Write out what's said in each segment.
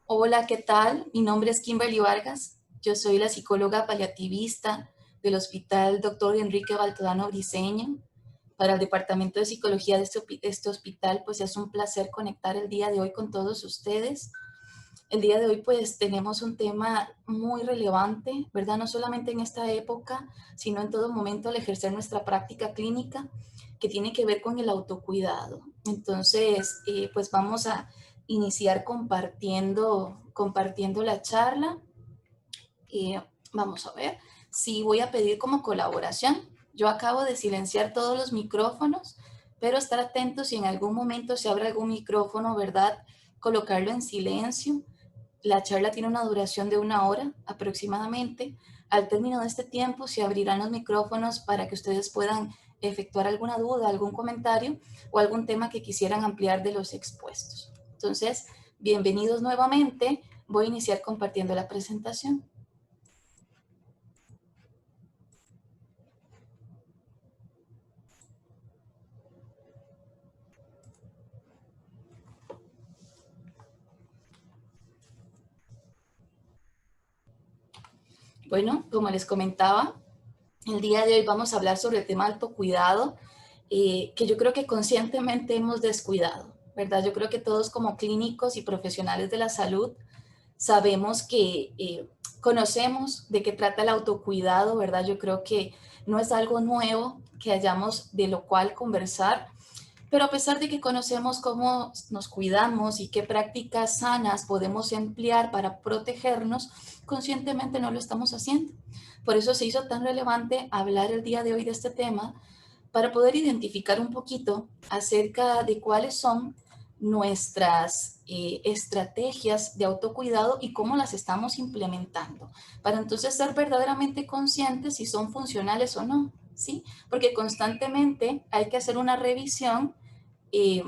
Hola, ¿qué tal? Mi nombre es Kimberly Vargas. Yo soy la psicóloga paliativista del Hospital Dr. Enrique Baltodano Briceño. Para el Departamento de Psicología de este hospital, pues es un placer conectar el día de hoy con todos ustedes. El día de hoy pues tenemos un tema muy relevante, ¿verdad? No solamente en esta época, sino en todo momento al ejercer nuestra práctica clínica que tiene que ver con el autocuidado. Entonces, pues vamos a iniciar compartiendo la charla. Vamos a ver si voy a pedir como colaboración. Yo acabo de silenciar todos los micrófonos, pero estar atentos si en algún momento se abre algún micrófono, ¿verdad? Colocarlo en silencio. La charla tiene una duración de 1 hora aproximadamente. Al término de este tiempo se abrirán los micrófonos para que ustedes puedan efectuar alguna duda, algún comentario o algún tema que quisieran ampliar de los expuestos. Entonces, bienvenidos nuevamente. Voy a iniciar compartiendo la presentación. Bueno, como les comentaba, el día de hoy vamos a hablar sobre el tema autocuidado, que yo creo que conscientemente hemos descuidado, ¿verdad? Yo creo que todos como clínicos y profesionales de la salud sabemos que conocemos de qué trata el autocuidado, ¿verdad? Yo creo que no es algo nuevo que hayamos de lo cual conversar, pero a pesar de que conocemos cómo nos cuidamos y qué prácticas sanas podemos emplear para protegernos, conscientemente no lo estamos haciendo. Por eso se hizo tan relevante hablar el día de hoy de este tema, para poder identificar un poquito acerca de cuáles son nuestras estrategias de autocuidado y cómo las estamos implementando, para entonces ser verdaderamente conscientes si son funcionales o no, ¿sí? Porque constantemente hay que hacer una revisión eh,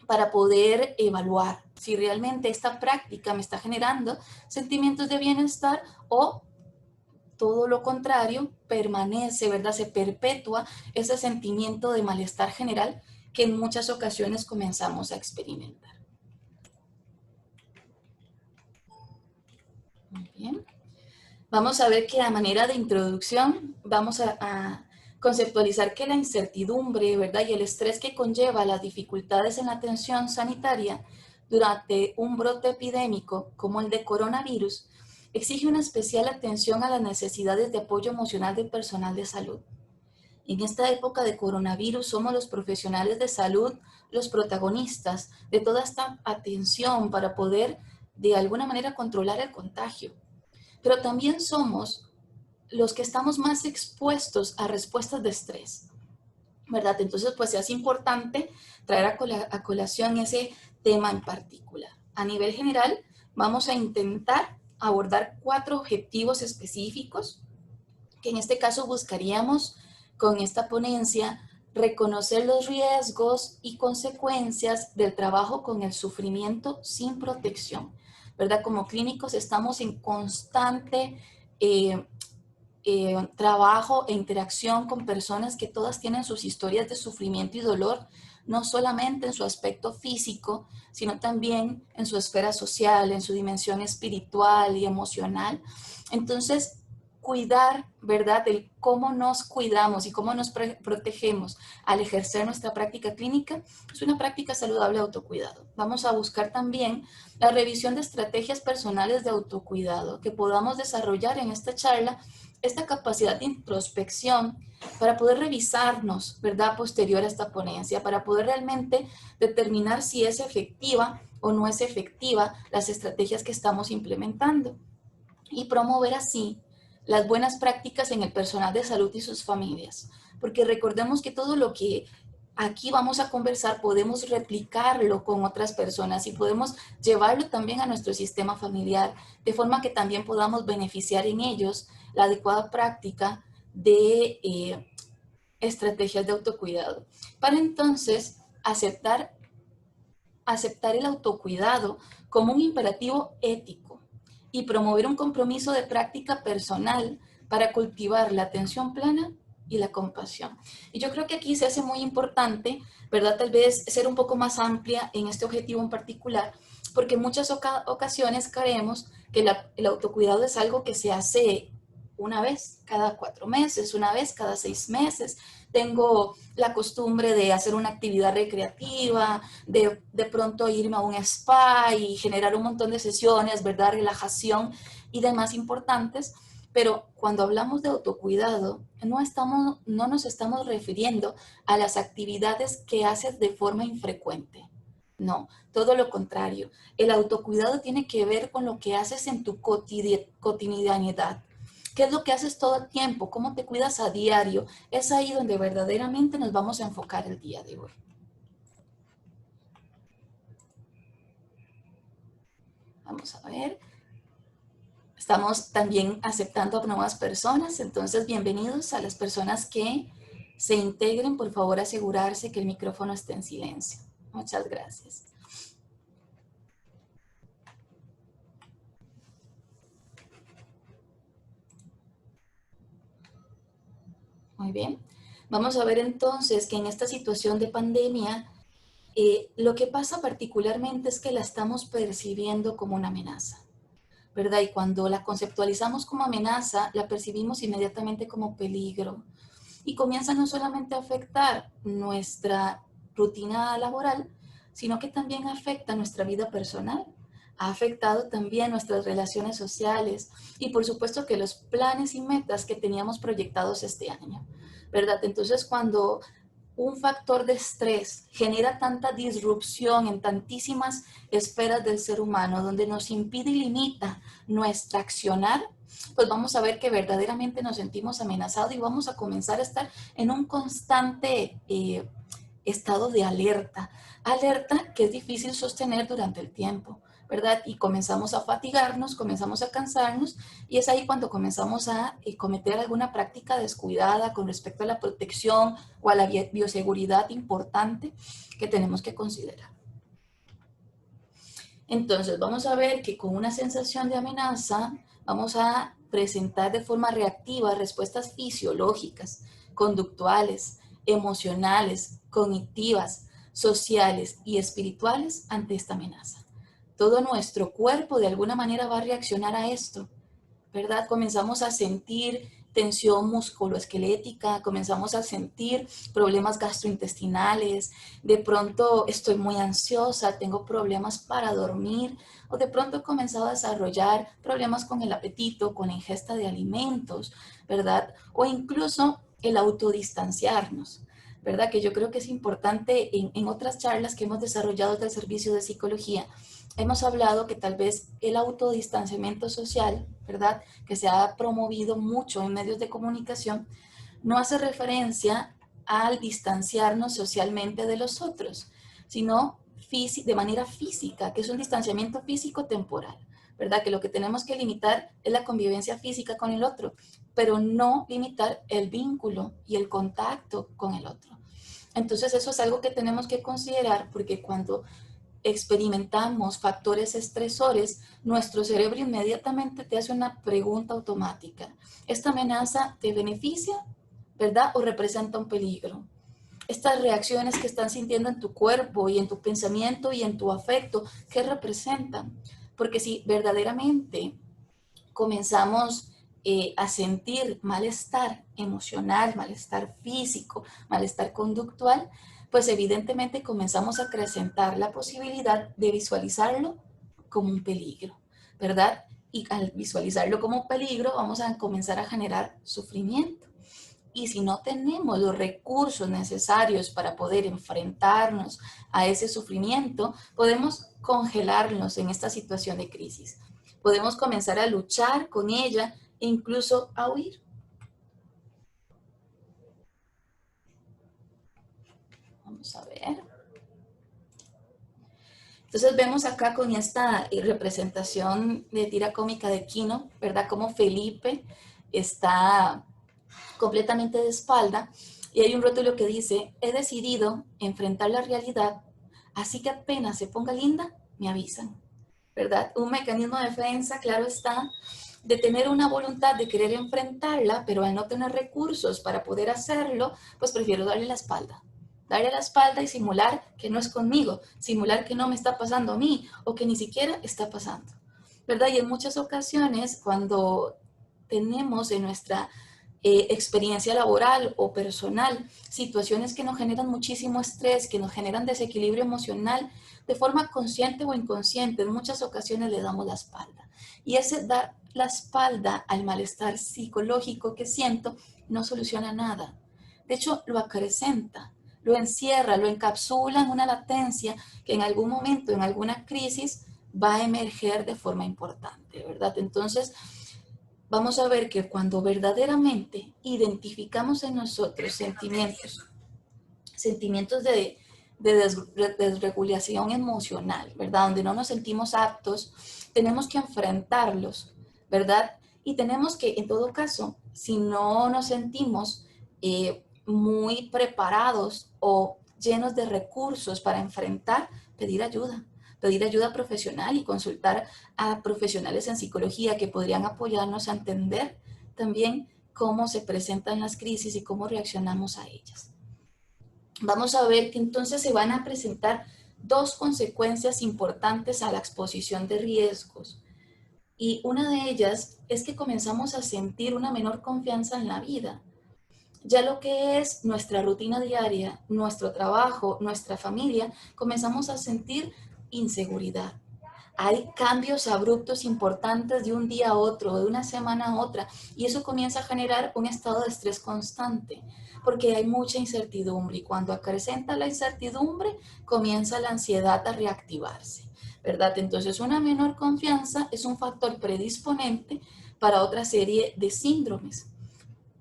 para poder evaluar si realmente esta práctica me está generando sentimientos de bienestar o todo lo contrario, permanece, ¿verdad? Se perpetúa ese sentimiento de malestar general que en muchas ocasiones comenzamos a experimentar. Muy bien. Vamos a ver que a manera de introducción vamos a conceptualizar que la incertidumbre, ¿verdad? Y el estrés que conlleva las dificultades en la atención sanitaria durante un brote epidémico como el de coronavirus exige una especial atención a las necesidades de apoyo emocional del personal de salud. En esta época de coronavirus somos los profesionales de salud los protagonistas de toda esta atención para poder de alguna manera controlar el contagio. Pero también somos los que estamos más expuestos a respuestas de estrés, ¿verdad? Entonces, pues se hace importante traer a colación ese tema en particular. A nivel general, vamos a intentar abordar 4 objetivos específicos que en este caso buscaríamos con esta ponencia reconocer los riesgos y consecuencias del trabajo con el sufrimiento sin protección, ¿verdad? Como clínicos estamos en constante trabajo e interacción con personas que todas tienen sus historias de sufrimiento y dolor, no solamente en su aspecto físico, sino también en su esfera social, en su dimensión espiritual y emocional. Entonces, cuidar, ¿verdad?, del cómo nos cuidamos y cómo nos protegemos al ejercer nuestra práctica clínica, es una práctica saludable de autocuidado. Vamos a buscar también la revisión de estrategias personales de autocuidado que podamos desarrollar en esta charla, esta capacidad de introspección para poder revisarnos, ¿verdad?, posterior a esta ponencia, para poder realmente determinar si es efectiva o no es efectiva las estrategias que estamos implementando y promover así las buenas prácticas en el personal de salud y sus familias. Porque recordemos que todo lo que aquí vamos a conversar podemos replicarlo con otras personas y podemos llevarlo también a nuestro sistema familiar, de forma que también podamos beneficiar en ellos la adecuada práctica de estrategias de autocuidado. Para entonces aceptar el autocuidado como un imperativo ético y promover un compromiso de práctica personal para cultivar la atención plena y la compasión. Y yo creo que aquí se hace muy importante, ¿verdad? Tal vez ser un poco más amplia en este objetivo en particular, porque en muchas ocasiones creemos que el autocuidado es algo que se hace una vez cada 4 meses, una vez cada 6 meses. Tengo la costumbre de hacer una actividad recreativa, de pronto irme a un spa y generar un montón de sesiones, ¿verdad? Relajación y demás importantes. Pero cuando hablamos de autocuidado, no nos estamos refiriendo a las actividades que haces de forma infrecuente. No, todo lo contrario. El autocuidado tiene que ver con lo que haces en tu cotidianidad. ¿Qué es lo que haces todo el tiempo? ¿Cómo te cuidas a diario? Es ahí donde verdaderamente nos vamos a enfocar el día de hoy. Vamos a ver. Estamos también aceptando a nuevas personas, entonces bienvenidos a las personas que se integren. Por favor, asegurarse que el micrófono esté en silencio. Muchas gracias. Muy bien. Vamos a ver entonces que en esta situación de pandemia, lo que pasa particularmente es que la estamos percibiendo como una amenaza, ¿verdad? Y cuando la conceptualizamos como amenaza, la percibimos inmediatamente como peligro y comienza no solamente a afectar nuestra rutina laboral, sino que también afecta nuestra vida personal. Ha afectado también nuestras relaciones sociales y por supuesto que los planes y metas que teníamos proyectados este año, ¿verdad? Entonces, cuando un factor de estrés genera tanta disrupción en tantísimas esferas del ser humano, donde nos impide y limita nuestra accionar, pues vamos a ver que verdaderamente nos sentimos amenazados y vamos a comenzar a estar en un constante estado de alerta, alerta que es difícil sostener durante el tiempo, ¿verdad? Y comenzamos a fatigarnos, comenzamos a cansarnos y es ahí cuando comenzamos a cometer alguna práctica descuidada con respecto a la protección o a la bioseguridad importante que tenemos que considerar. Entonces vamos a ver que con una sensación de amenaza vamos a presentar de forma reactiva respuestas fisiológicas, conductuales, emocionales, cognitivas, sociales y espirituales ante esta amenaza. Todo nuestro cuerpo de alguna manera va a reaccionar a esto, ¿verdad? Comenzamos a sentir tensión musculoesquelética, comenzamos a sentir problemas gastrointestinales, de pronto estoy muy ansiosa, tengo problemas para dormir, o de pronto he comenzado a desarrollar problemas con el apetito, con la ingesta de alimentos, ¿verdad? O incluso el autodistanciarnos, ¿verdad? Que yo creo que es importante en otras charlas que hemos desarrollado del servicio de psicología. Hemos hablado que tal vez el autodistanciamiento social, ¿verdad?, que se ha promovido mucho en medios de comunicación, no hace referencia al distanciarnos socialmente de los otros, sino de manera física, que es un distanciamiento físico temporal, ¿verdad? Que lo que tenemos que limitar es la convivencia física con el otro, pero no limitar el vínculo y el contacto con el otro. Entonces eso es algo que tenemos que considerar porque cuando experimentamos factores estresores, nuestro cerebro inmediatamente te hace una pregunta automática. ¿Esta amenaza te beneficia, verdad, o representa un peligro? Estas reacciones que están sintiendo en tu cuerpo y en tu pensamiento y en tu afecto, ¿qué representan? Porque si verdaderamente comenzamos a sentir malestar emocional, malestar físico, malestar conductual, pues evidentemente comenzamos a acrecentar la posibilidad de visualizarlo como un peligro, ¿verdad? Y al visualizarlo como un peligro vamos a comenzar a generar sufrimiento. Y si no tenemos los recursos necesarios para poder enfrentarnos a ese sufrimiento, podemos congelarnos en esta situación de crisis. Podemos comenzar a luchar con ella e incluso a huir. Vamos a ver. Entonces vemos acá con esta representación de tira cómica de Kino, ¿verdad? Como Felipe está completamente de espalda y hay un rótulo que dice, he decidido enfrentar la realidad, así que apenas se ponga linda, me avisan, ¿verdad? Un mecanismo de defensa, claro está, de tener una voluntad de querer enfrentarla, pero al no tener recursos para poder hacerlo, pues prefiero darle la espalda, darle la espalda y simular que no es conmigo, simular que no me está pasando a mí o que ni siquiera está pasando, ¿verdad? Y en muchas ocasiones cuando tenemos en nuestra experiencia laboral o personal, situaciones que nos generan muchísimo estrés, que nos generan desequilibrio emocional, de forma consciente o inconsciente, en muchas ocasiones le damos la espalda. Y ese dar la espalda al malestar psicológico que siento no soluciona nada. De hecho, lo acrecenta, lo encierra, lo encapsula en una latencia que en algún momento, en alguna crisis, va a emerger de forma importante, ¿verdad? Entonces, vamos a ver que cuando verdaderamente identificamos en nosotros sentimientos de desregulación emocional, ¿verdad? Donde no nos sentimos aptos, tenemos que enfrentarlos, ¿verdad? Y tenemos que, en todo caso, si no nos sentimos muy preparados o llenos de recursos para enfrentar, pedir ayuda profesional y consultar a profesionales en psicología que podrían apoyarnos a entender también cómo se presentan las crisis y cómo reaccionamos a ellas. Vamos a ver que entonces se van a presentar dos consecuencias importantes a la exposición de riesgos. Y una de ellas es que comenzamos a sentir una menor confianza en la vida. Ya lo que es nuestra rutina diaria, nuestro trabajo, nuestra familia, comenzamos a sentir inseguridad. Hay cambios abruptos importantes de un día a otro, de una semana a otra, y eso comienza a generar un estado de estrés constante, porque hay mucha incertidumbre, y cuando acrecenta la incertidumbre, comienza la ansiedad a reactivarse, ¿verdad? Entonces, una menor confianza es un factor predisponente para otra serie de síndromes,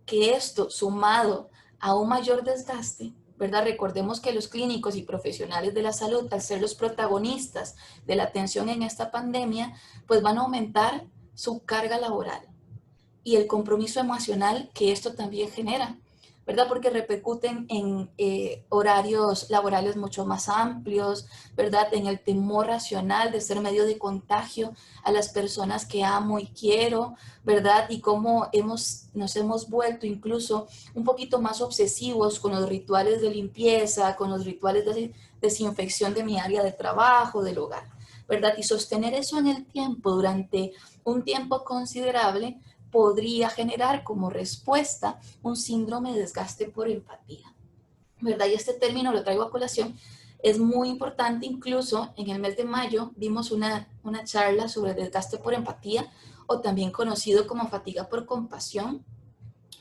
que esto sumado a un mayor desgaste, ¿verdad? Recordemos que los clínicos y profesionales de la salud, al ser los protagonistas de la atención en esta pandemia, pues van a aumentar su carga laboral y el compromiso emocional que esto también genera, ¿verdad? Porque repercuten en horarios laborales mucho más amplios, ¿verdad? En el temor racional de ser medio de contagio a las personas que amo y quiero, ¿verdad? Y cómo nos hemos vuelto incluso un poquito más obsesivos con los rituales de limpieza, con los rituales de desinfección de mi área de trabajo, del hogar, ¿verdad? Y sostener eso en el tiempo, durante un tiempo considerable, podría generar como respuesta un síndrome de desgaste por empatía, ¿verdad? Y este término lo traigo a colación, es muy importante. Incluso en el mes de mayo dimos una charla sobre desgaste por empatía, o también conocido como fatiga por compasión,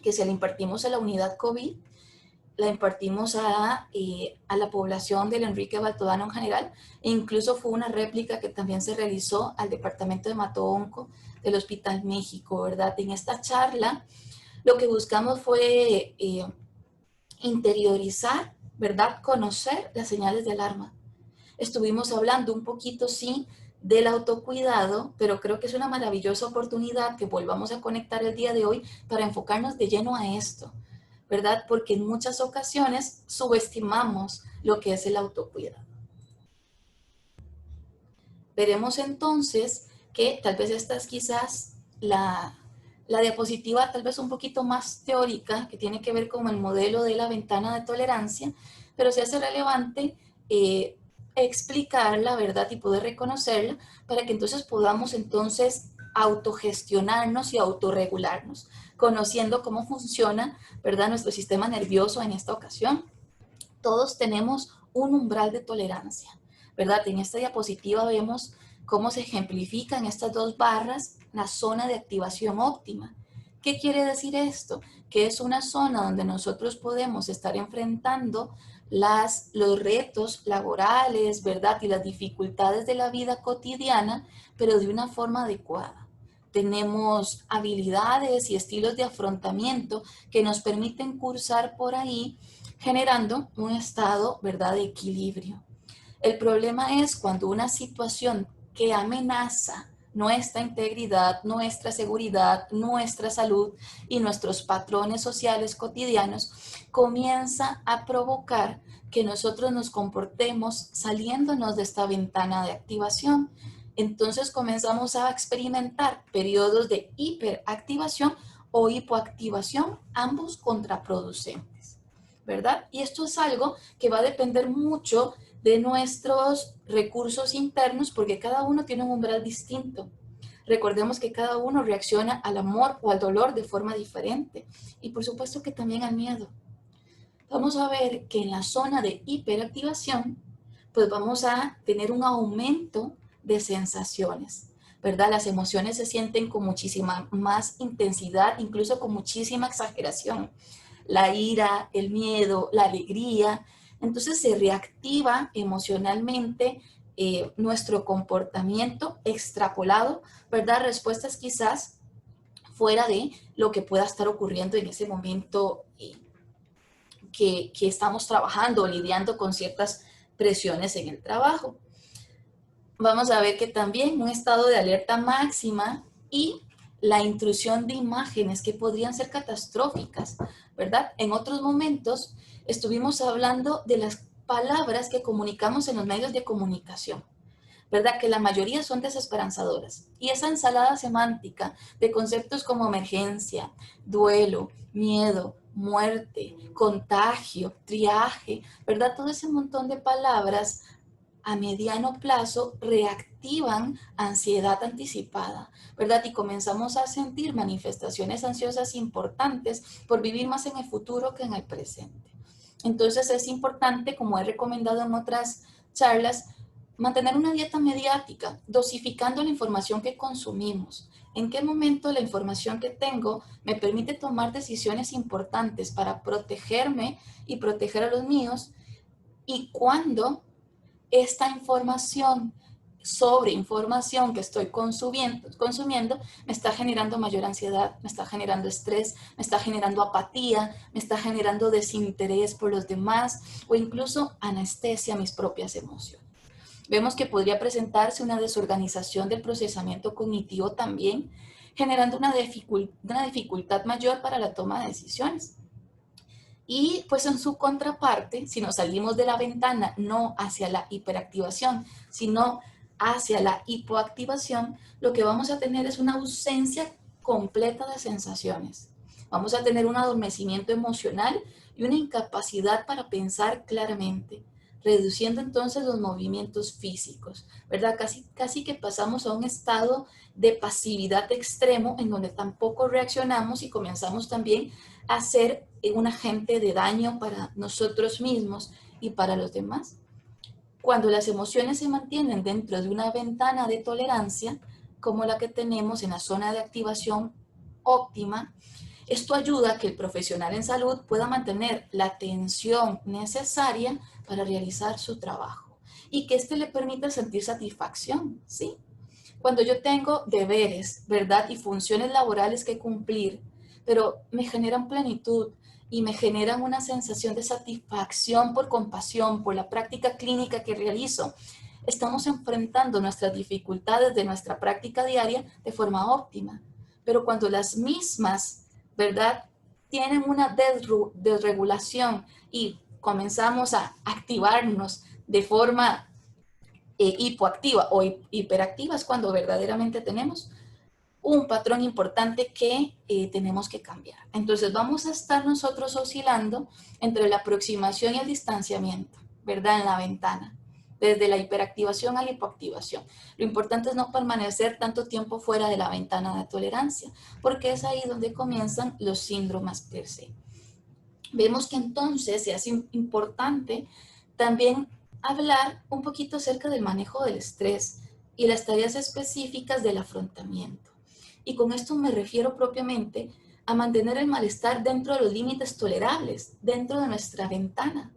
que se le impartimos a la unidad COVID, la impartimos a la población del Enrique Baltodano en general, e incluso fue una réplica que también se realizó al departamento de Mato-Onco del Hospital México, ¿verdad? En esta charla lo que buscamos fue interiorizar, ¿verdad? Conocer las señales de alarma. Estuvimos hablando un poquito, sí, del autocuidado, pero creo que es una maravillosa oportunidad que volvamos a conectar el día de hoy para enfocarnos de lleno a esto, ¿verdad? Porque en muchas ocasiones subestimamos lo que es el autocuidado. Veremos entonces que tal vez esta es quizás la diapositiva tal vez un poquito más teórica, que tiene que ver con el modelo de la ventana de tolerancia, pero se hace relevante explicarla, ¿verdad? Y poder reconocerla para que entonces podamos entonces autogestionarnos y autorregularnos, conociendo cómo funciona, ¿verdad? Nuestro sistema nervioso en esta ocasión. Todos tenemos un umbral de tolerancia, ¿verdad? En esta diapositiva vemos cómo se ejemplifican estas dos barras la zona de activación óptima. ¿Qué quiere decir esto? Que es una zona donde nosotros podemos estar enfrentando los retos laborales, ¿verdad? Y las dificultades de la vida cotidiana, pero de una forma adecuada. Tenemos habilidades y estilos de afrontamiento que nos permiten cursar por ahí, generando un estado, ¿verdad?, de equilibrio. El problema es cuando una situación que amenaza nuestra integridad, nuestra seguridad, nuestra salud y nuestros patrones sociales cotidianos comienza a provocar que nosotros nos comportemos saliéndonos de esta ventana de activación. Entonces comenzamos a experimentar periodos de hiperactivación o hipoactivación, ambos contraproducentes, ¿verdad? Y esto es algo que va a depender mucho de nuestros recursos internos porque cada uno tiene un umbral distinto. Recordemos que cada uno reacciona al amor o al dolor de forma diferente y por supuesto que también al miedo. Vamos a ver que en la zona de hiperactivación, pues vamos a tener un aumento de sensaciones, ¿verdad? Las emociones se sienten con muchísima más intensidad, incluso con muchísima exageración. La ira, el miedo, la alegría. Entonces se reactiva emocionalmente nuestro comportamiento extrapolado, ¿verdad? Respuestas quizás fuera de lo que pueda estar ocurriendo en ese momento que estamos trabajando o lidiando con ciertas presiones en el trabajo. Vamos a ver que también un estado de alerta máxima y la intrusión de imágenes que podrían ser catastróficas, ¿verdad? En otros momentos estuvimos hablando de las palabras que comunicamos en los medios de comunicación, ¿verdad? Que la mayoría son desesperanzadoras. Y esa ensalada semántica de conceptos como emergencia, duelo, miedo, muerte, contagio, triaje, ¿verdad? Todo ese montón de palabras a mediano plazo reactivan ansiedad anticipada, ¿verdad? Y comenzamos a sentir manifestaciones ansiosas importantes por vivir más en el futuro que en el presente. Entonces es importante, como he recomendado en otras charlas, mantener una dieta mediática, dosificando la información que consumimos. ¿En qué momento la información que tengo me permite tomar decisiones importantes para protegerme y proteger a los míos? ¿Y cuándo esta información sobre información que estoy consumiendo me está generando mayor ansiedad, me está generando estrés, me está generando apatía, me está generando desinterés por los demás o incluso anestesia a mis propias emociones? Vemos que podría presentarse una desorganización del procesamiento cognitivo también, generando una dificultad mayor para la toma de decisiones. Y pues en su contraparte, si nos salimos de la ventana no hacia la hiperactivación, sino hacia la hipoactivación, lo que vamos a tener es una ausencia completa de sensaciones. Vamos a tener un adormecimiento emocional y una incapacidad para pensar claramente, reduciendo entonces los movimientos físicos, ¿verdad? Casi que pasamos a un estado de pasividad extremo en donde tampoco reaccionamos y comenzamos también a ser un agente de daño para nosotros mismos y para los demás. Cuando las emociones se mantienen dentro de una ventana de tolerancia, como la que tenemos en la zona de activación óptima, esto ayuda a que el profesional en salud pueda mantener la atención necesaria para realizar su trabajo y que éste le permita sentir satisfacción, ¿sí? Cuando yo tengo deberes, ¿verdad? Y funciones laborales que cumplir, pero me generan plenitud y me generan una sensación de satisfacción por compasión, por la práctica clínica que realizo, estamos enfrentando nuestras dificultades de nuestra práctica diaria de forma óptima. Pero cuando las mismas, ¿verdad? Tienen una desregulación y comenzamos a activarnos de forma hipoactiva o hiperactiva es cuando verdaderamente tenemos un patrón importante que tenemos que cambiar. Entonces vamos a estar nosotros oscilando entre la aproximación y el distanciamiento, ¿verdad? En la ventana, desde la hiperactivación a la hipoactivación. Lo importante es no permanecer tanto tiempo fuera de la ventana de tolerancia, porque es ahí donde comienzan los síndromes per se. Vemos que entonces se hace importante también hablar un poquito acerca del manejo del estrés y las tareas específicas del afrontamiento. Y con esto me refiero propiamente a mantener el malestar dentro de los límites tolerables, dentro de nuestra ventana,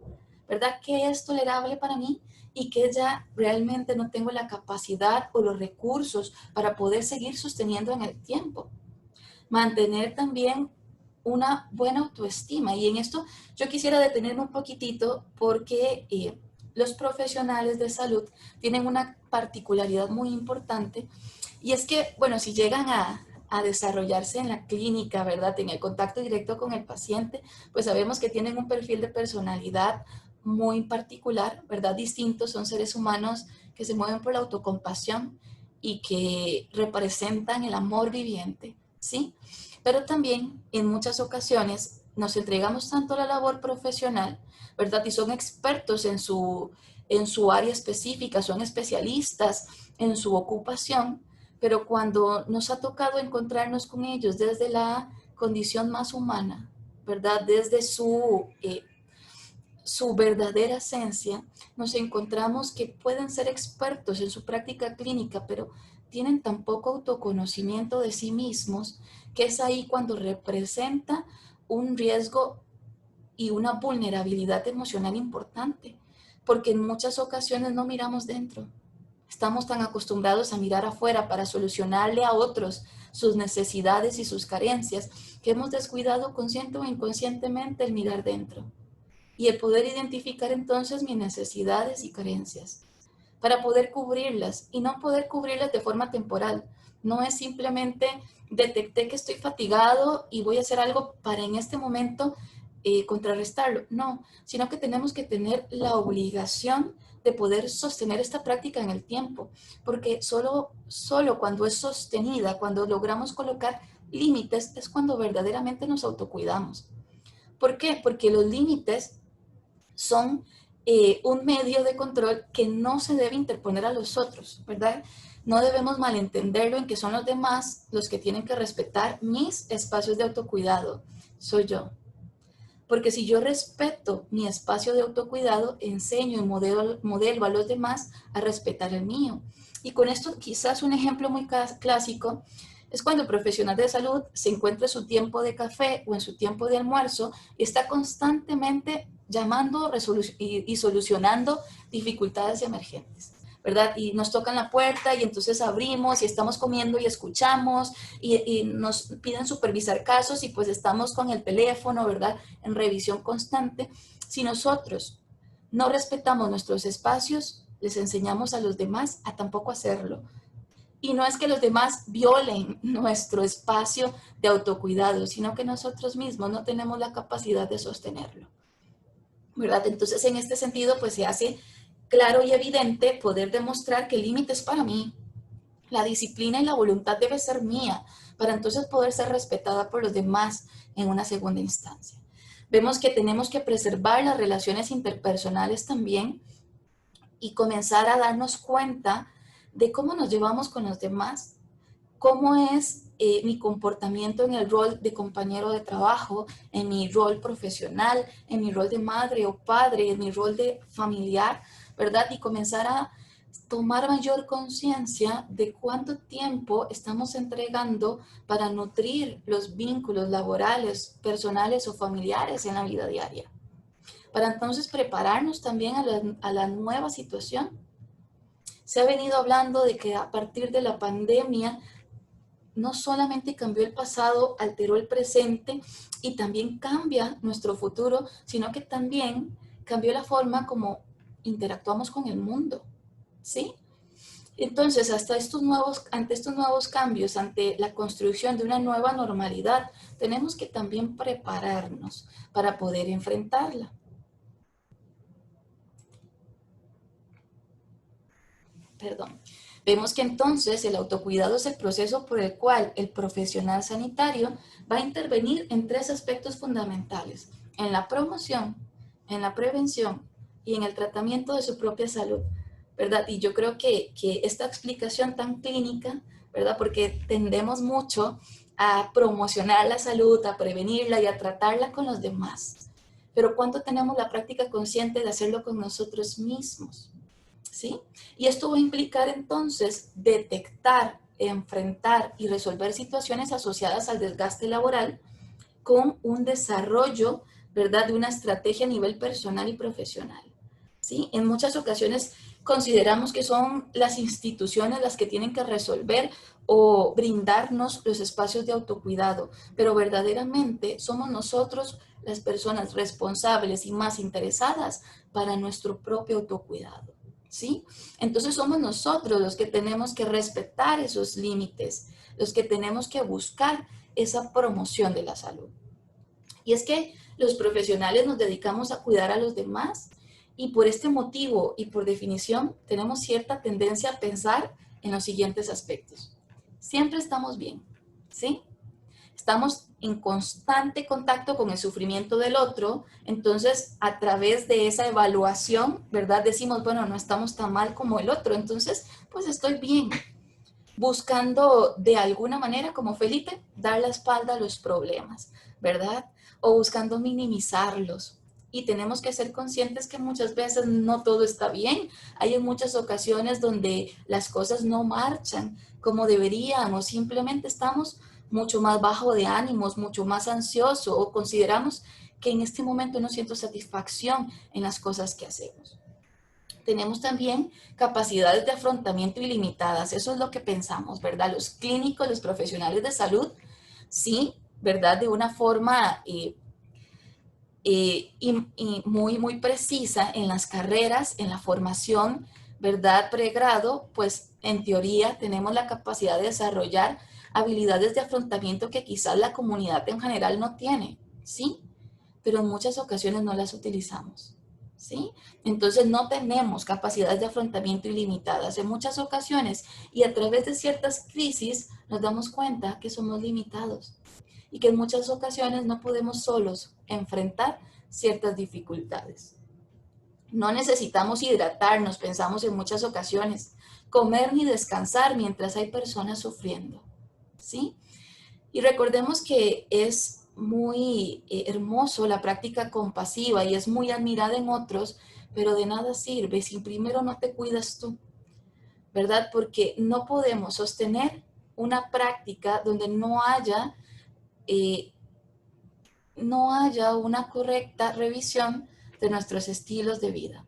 ¿verdad? ¿Qué es tolerable para mí? Y que ya realmente no tengo la capacidad o los recursos para poder seguir sosteniendo en el tiempo. Mantener también una buena autoestima. Y en esto yo quisiera detenerme un poquitito porque los profesionales de salud tienen una particularidad muy importante y es que, bueno, si llegan a desarrollarse en la clínica, ¿verdad? En el contacto directo con el paciente, pues sabemos que tienen un perfil de personalidad muy particular, ¿verdad? Distintos, son seres humanos que se mueven por la autocompasión y que representan el amor viviente, ¿sí? Pero también en muchas ocasiones nos entregamos tanto a la labor profesional, ¿verdad? Y son expertos en su área específica, son especialistas en su ocupación, pero cuando nos ha tocado encontrarnos con ellos desde la condición más humana, ¿verdad? Desde su verdadera esencia, nos encontramos que pueden ser expertos en su práctica clínica, pero tienen tan poco autoconocimiento de sí mismos que es ahí cuando representa un riesgo y una vulnerabilidad emocional importante, porque en muchas ocasiones no miramos dentro. Estamos tan acostumbrados a mirar afuera para solucionarle a otros sus necesidades y sus carencias que hemos descuidado consciente o inconscientemente el mirar dentro y el poder identificar entonces mis necesidades y carencias para poder cubrirlas y no poder cubrirlas de forma temporal. No es simplemente detecté que estoy fatigado y voy a hacer algo para en este momento contrarrestarlo. No, sino que tenemos que tener la obligación de poder sostener esta práctica en el tiempo, porque solo cuando es sostenida, cuando logramos colocar límites, es cuando verdaderamente nos autocuidamos. ¿Por qué? Porque los límites son un medio de control que no se debe interponer a los otros, ¿verdad? No debemos malentenderlo en que son los demás los que tienen que respetar mis espacios de autocuidado. Soy yo. Porque si yo respeto mi espacio de autocuidado, enseño y modelo a los demás a respetar el mío. Y con esto quizás un ejemplo muy clásico es cuando el profesional de salud se encuentra en su tiempo de café o en su tiempo de almuerzo y está constantemente llamando y solucionando dificultades emergentes, ¿verdad? Y nos tocan la puerta y entonces abrimos y estamos comiendo y escuchamos y nos piden supervisar casos y pues estamos con el teléfono, ¿verdad? En revisión constante. Si nosotros no respetamos nuestros espacios, les enseñamos a los demás a tampoco hacerlo. Y no es que los demás violen nuestro espacio de autocuidado, sino que nosotros mismos no tenemos la capacidad de sostenerlo, ¿verdad? Entonces, en este sentido, pues se hace claro y evidente poder demostrar que el límite es para mí. La disciplina y la voluntad debe ser mía para entonces poder ser respetada por los demás en una segunda instancia. Vemos que tenemos que preservar las relaciones interpersonales también y comenzar a darnos cuenta de cómo nos llevamos con los demás, cómo es mi comportamiento en el rol de compañero de trabajo, en mi rol profesional, en mi rol de madre o padre, en mi rol de familiar, ¿verdad? Y comenzar a tomar mayor conciencia de cuánto tiempo estamos entregando para nutrir los vínculos laborales, personales o familiares en la vida diaria. Para entonces prepararnos también a la nueva situación. Se ha venido hablando de que a partir de la pandemia no solamente cambió el pasado, alteró el presente y también cambia nuestro futuro, sino que también cambió la forma como interactuamos con el mundo, ¿sí? Entonces, ante estos nuevos cambios, ante la construcción de una nueva normalidad, tenemos que también prepararnos para poder enfrentarla. Perdón. Vemos que entonces el autocuidado es el proceso por el cual el profesional sanitario va a intervenir en tres aspectos fundamentales: en la promoción, en la prevención y en el tratamiento de su propia salud, ¿verdad? Y yo creo que esta explicación tan clínica, ¿verdad? Porque tendemos mucho a promocionar la salud, a prevenirla y a tratarla con los demás. Pero ¿cuánto tenemos la práctica consciente de hacerlo con nosotros mismos? ¿Sí? Y esto va a implicar entonces detectar, enfrentar y resolver situaciones asociadas al desgaste laboral con un desarrollo, ¿verdad?, de una estrategia a nivel personal y profesional. ¿Sí? En muchas ocasiones consideramos que son las instituciones las que tienen que resolver o brindarnos los espacios de autocuidado, pero verdaderamente somos nosotros las personas responsables y más interesadas para nuestro propio autocuidado. ¿Sí? Entonces somos nosotros los que tenemos que respetar esos límites, los que tenemos que buscar esa promoción de la salud. Y es que los profesionales nos dedicamos a cuidar a los demás y por este motivo y por definición tenemos cierta tendencia a pensar en los siguientes aspectos. Siempre estamos bien, ¿sí? estamos en constante contacto con el sufrimiento del otro, entonces a través de esa evaluación, ¿verdad? Decimos, bueno, no estamos tan mal como el otro, entonces pues estoy bien, buscando de alguna manera, como Felipe, dar la espalda a los problemas, ¿verdad? O buscando minimizarlos. Y tenemos que ser conscientes que muchas veces no todo está bien. Hay en muchas ocasiones donde las cosas no marchan como deberían o simplemente estamos mucho más bajo de ánimos, mucho más ansioso o consideramos que en este momento no siento satisfacción en las cosas que hacemos. Tenemos también capacidades de afrontamiento ilimitadas, eso es lo que pensamos, ¿verdad? Los clínicos, los profesionales de salud, sí, ¿verdad? De una forma y muy precisa en las carreras, en la formación, ¿verdad? Pregrado, pues en teoría tenemos la capacidad de desarrollar habilidades de afrontamiento que quizás la comunidad en general no tiene, ¿sí? Pero en muchas ocasiones no las utilizamos, ¿sí? Entonces no tenemos capacidades de afrontamiento ilimitadas en muchas ocasiones y a través de ciertas crisis nos damos cuenta que somos limitados y que en muchas ocasiones no podemos solos enfrentar ciertas dificultades. No necesitamos hidratarnos, pensamos en muchas ocasiones, comer ni descansar mientras hay personas sufriendo, ¿sí? Y recordemos que es muy hermoso la práctica compasiva y es muy admirada en otros, pero de nada sirve si primero no te cuidas tú, ¿verdad? Porque no podemos sostener una práctica donde eh, no haya una correcta revisión de nuestros estilos de vida.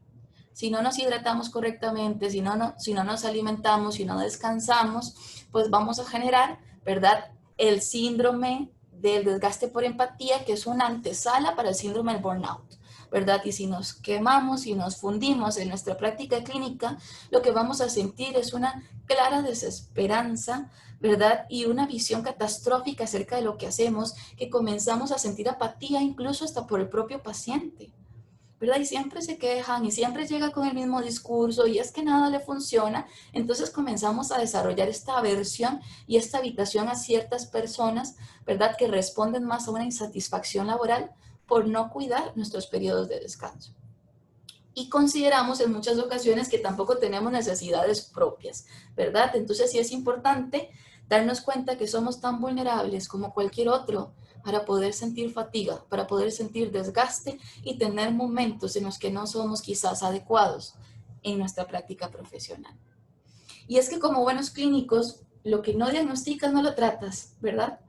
Si no nos hidratamos correctamente, si no nos alimentamos, si no descansamos, pues vamos a generar, ¿verdad? El síndrome del desgaste por empatía, que es una antesala para el síndrome del burnout, ¿verdad? Y si nos quemamos y nos fundimos en nuestra práctica clínica, lo que vamos a sentir es una clara desesperanza, ¿verdad? Y una visión catastrófica acerca de lo que hacemos, que comenzamos a sentir apatía incluso hasta por el propio paciente, ¿verdad? Y siempre se quejan y siempre llega con el mismo discurso y es que nada le funciona. Entonces comenzamos a desarrollar esta aversión y esta evitación a ciertas personas, ¿verdad? Que responden más a una insatisfacción laboral por no cuidar nuestros periodos de descanso. Y consideramos en muchas ocasiones que tampoco tenemos necesidades propias, ¿verdad? Entonces sí es importante darnos cuenta que somos tan vulnerables como cualquier otro para poder sentir fatiga, para poder sentir desgaste y tener momentos en los que no somos quizás adecuados en nuestra práctica profesional. Y es que como buenos clínicos, lo que no diagnosticas no lo tratas, ¿verdad?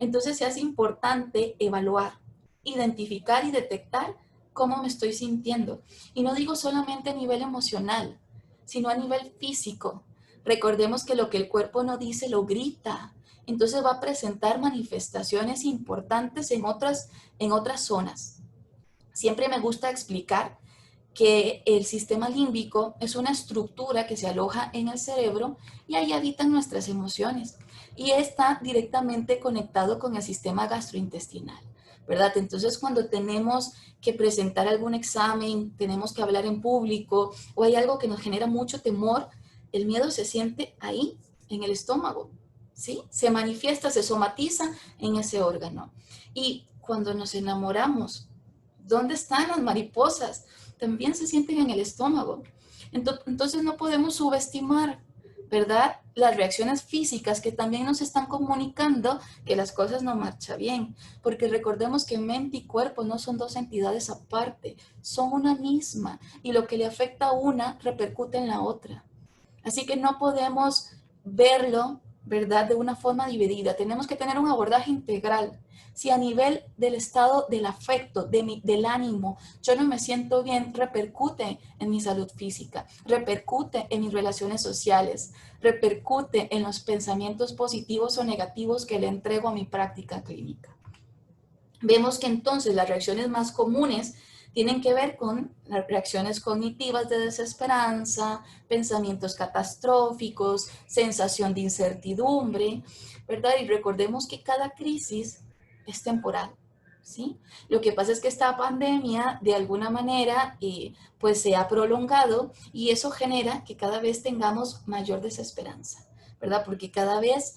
Entonces se hace importante evaluar, identificar y detectar cómo me estoy sintiendo. Y no digo solamente a nivel emocional, sino a nivel físico. Recordemos que lo que el cuerpo no dice lo grita. Entonces va a presentar manifestaciones importantes en otras zonas. Siempre me gusta explicar que el sistema límbico es una estructura que se aloja en el cerebro y ahí habitan nuestras emociones y está directamente conectado con el sistema gastrointestinal, ¿verdad? Entonces, cuando tenemos que presentar algún examen, tenemos que hablar en público o hay algo que nos genera mucho temor, el miedo se siente ahí, en el estómago, ¿sí? Se manifiesta, se somatiza en ese órgano. Y cuando nos enamoramos, ¿dónde están las mariposas? También se sienten en el estómago. Entonces no podemos subestimar, ¿verdad? Las reacciones físicas que también nos están comunicando que las cosas no marchan bien. Porque recordemos que mente y cuerpo no son dos entidades aparte, son una misma. Y lo que le afecta a una repercute en la otra. Así que no podemos verlo, ¿verdad?, de una forma dividida. Tenemos que tener un abordaje integral. Si a nivel del estado del afecto, del ánimo, yo no me siento bien, repercute en mi salud física, repercute en mis relaciones sociales, repercute en los pensamientos positivos o negativos que le entrego a mi práctica clínica. Vemos que entonces las reacciones más comunes tienen que ver con las reacciones cognitivas de desesperanza, pensamientos catastróficos, sensación de incertidumbre, ¿verdad? Y recordemos que cada crisis es temporal, ¿sí? Lo que pasa es que esta pandemia de alguna manera pues se ha prolongado y eso genera que cada vez tengamos mayor desesperanza, ¿verdad? Porque cada vez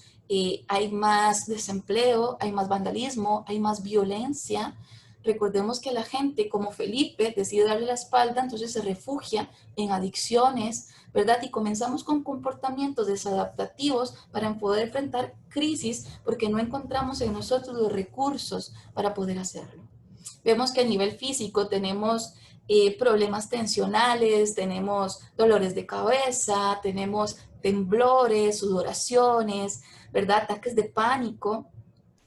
hay más desempleo, hay más vandalismo, hay más violencia. Recordemos que la gente, como Felipe, decide darle la espalda, entonces se refugia en adicciones, ¿verdad? Y comenzamos con comportamientos desadaptativos para poder enfrentar crisis porque no encontramos en nosotros los recursos para poder hacerlo. Vemos que a nivel físico tenemos problemas tensionales, tenemos dolores de cabeza, tenemos temblores, sudoraciones, ¿verdad? Ataques de pánico.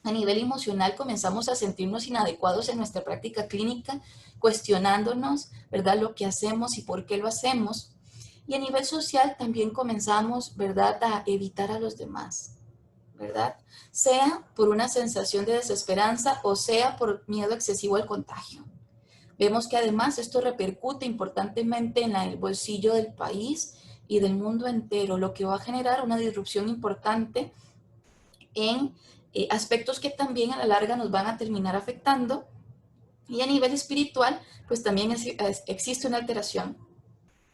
A nivel emocional comenzamos a sentirnos inadecuados en nuestra práctica clínica, cuestionándonos, ¿verdad?, lo que hacemos y por qué lo hacemos. Y a nivel social también comenzamos, ¿verdad?, a evitar a los demás, ¿verdad? Sea por una sensación de desesperanza o sea por miedo excesivo al contagio. Vemos que además esto repercute importantemente en el bolsillo del país y del mundo entero, lo que va a generar una disrupción importante en aspectos que también a la larga nos van a terminar afectando. Y a nivel espiritual, pues también existe una alteración,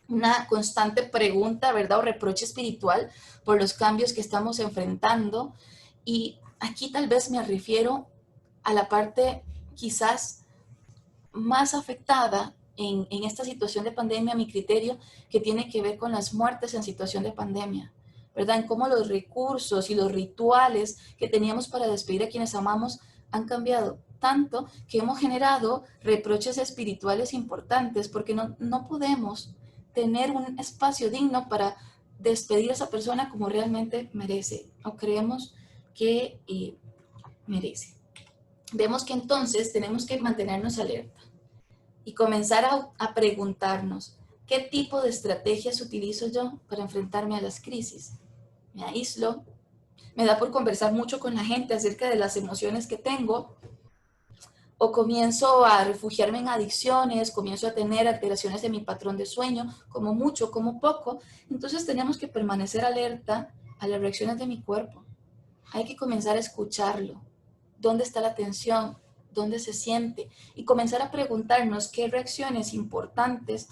una constante pregunta, ¿verdad? O reproche espiritual por los cambios que estamos enfrentando. Y aquí tal vez me refiero a la parte quizás más afectada en esta situación de pandemia, a mi criterio, que tiene que ver con las muertes en situación de pandemia, ¿verdad? En cómo los recursos y los rituales que teníamos para despedir a quienes amamos han cambiado tanto que hemos generado reproches espirituales importantes porque no podemos tener un espacio digno para despedir a esa persona como realmente merece o creemos que merece. Vemos que entonces tenemos que mantenernos alerta y comenzar a preguntarnos, ¿qué tipo de estrategias utilizo yo para enfrentarme a las crisis? ¿Me aíslo? ¿Me da por conversar mucho con la gente acerca de las emociones que tengo? ¿O comienzo a refugiarme en adicciones, comienzo a tener alteraciones de mi patrón de sueño, como mucho, como poco? Entonces tenemos que permanecer alerta a las reacciones de mi cuerpo. Hay que comenzar a escucharlo. ¿Dónde está la tensión? ¿Dónde se siente? Y comenzar a preguntarnos qué reacciones importantes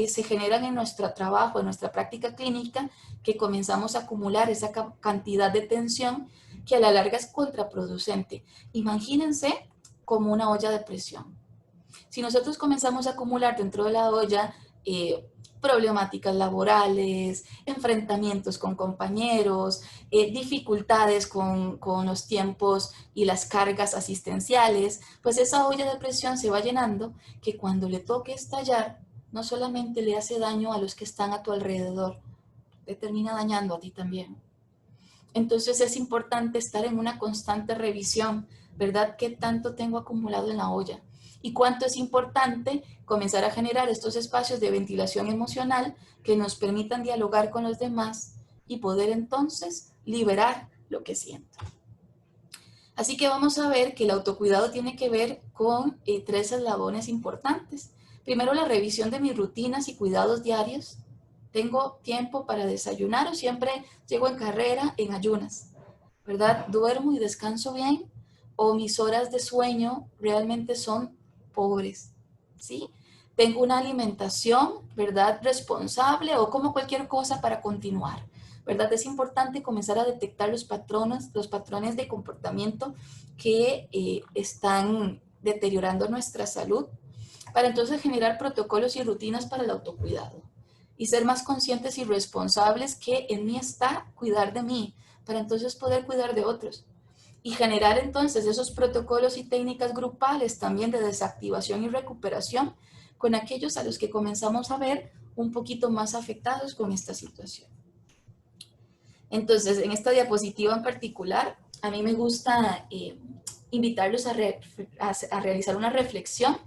se generan en nuestro trabajo, en nuestra práctica clínica, que comenzamos a acumular esa cantidad de tensión que a la larga es contraproducente. Imagínense como una olla de presión. Si nosotros comenzamos a acumular dentro de la olla problemáticas laborales, enfrentamientos con compañeros, dificultades con los tiempos y las cargas asistenciales, pues esa olla de presión se va llenando que cuando le toque estallar, no solamente le hace daño a los que están a tu alrededor, te termina dañando a ti también. Entonces es importante estar en una constante revisión, ¿verdad? ¿Qué tanto tengo acumulado en la olla? Y cuánto es importante comenzar a generar estos espacios de ventilación emocional que nos permitan dialogar con los demás y poder entonces liberar lo que siento. Así que vamos a ver que el autocuidado tiene que ver con tres eslabones importantes. Primero, la revisión de mis rutinas y cuidados diarios. Tengo tiempo para desayunar o siempre llego en carrera, en ayunas, ¿verdad? ¿Duermo y descanso bien? ¿O mis horas de sueño realmente son pobres? ¿Sí? ¿Tengo una alimentación, ¿verdad?, responsable o como cualquier cosa para continuar? ¿Verdad? Es importante comenzar a detectar los patrones de comportamiento que están deteriorando nuestra salud para entonces generar protocolos y rutinas para el autocuidado y ser más conscientes y responsables que en mí está cuidar de mí, para entonces poder cuidar de otros. Y generar entonces esos protocolos y técnicas grupales también de desactivación y recuperación con aquellos a los que comenzamos a ver un poquito más afectados con esta situación. Entonces, en esta diapositiva en particular, a mí me gusta invitarlos a realizar una reflexión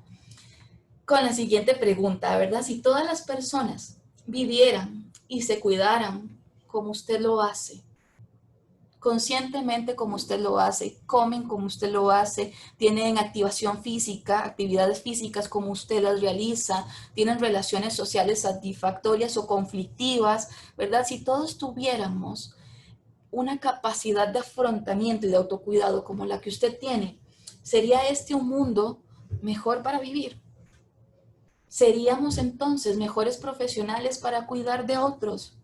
con la siguiente pregunta, ¿verdad? Si todas las personas vivieran y se cuidaran como usted lo hace, conscientemente como usted lo hace, comen como usted lo hace, tienen activación física, actividades físicas como usted las realiza, tienen relaciones sociales satisfactorias o conflictivas, ¿verdad? Si todos tuviéramos una capacidad de afrontamiento y de autocuidado como la que usted tiene, ¿sería este un mundo mejor para vivir? ¿Seríamos entonces mejores profesionales para cuidar de otros?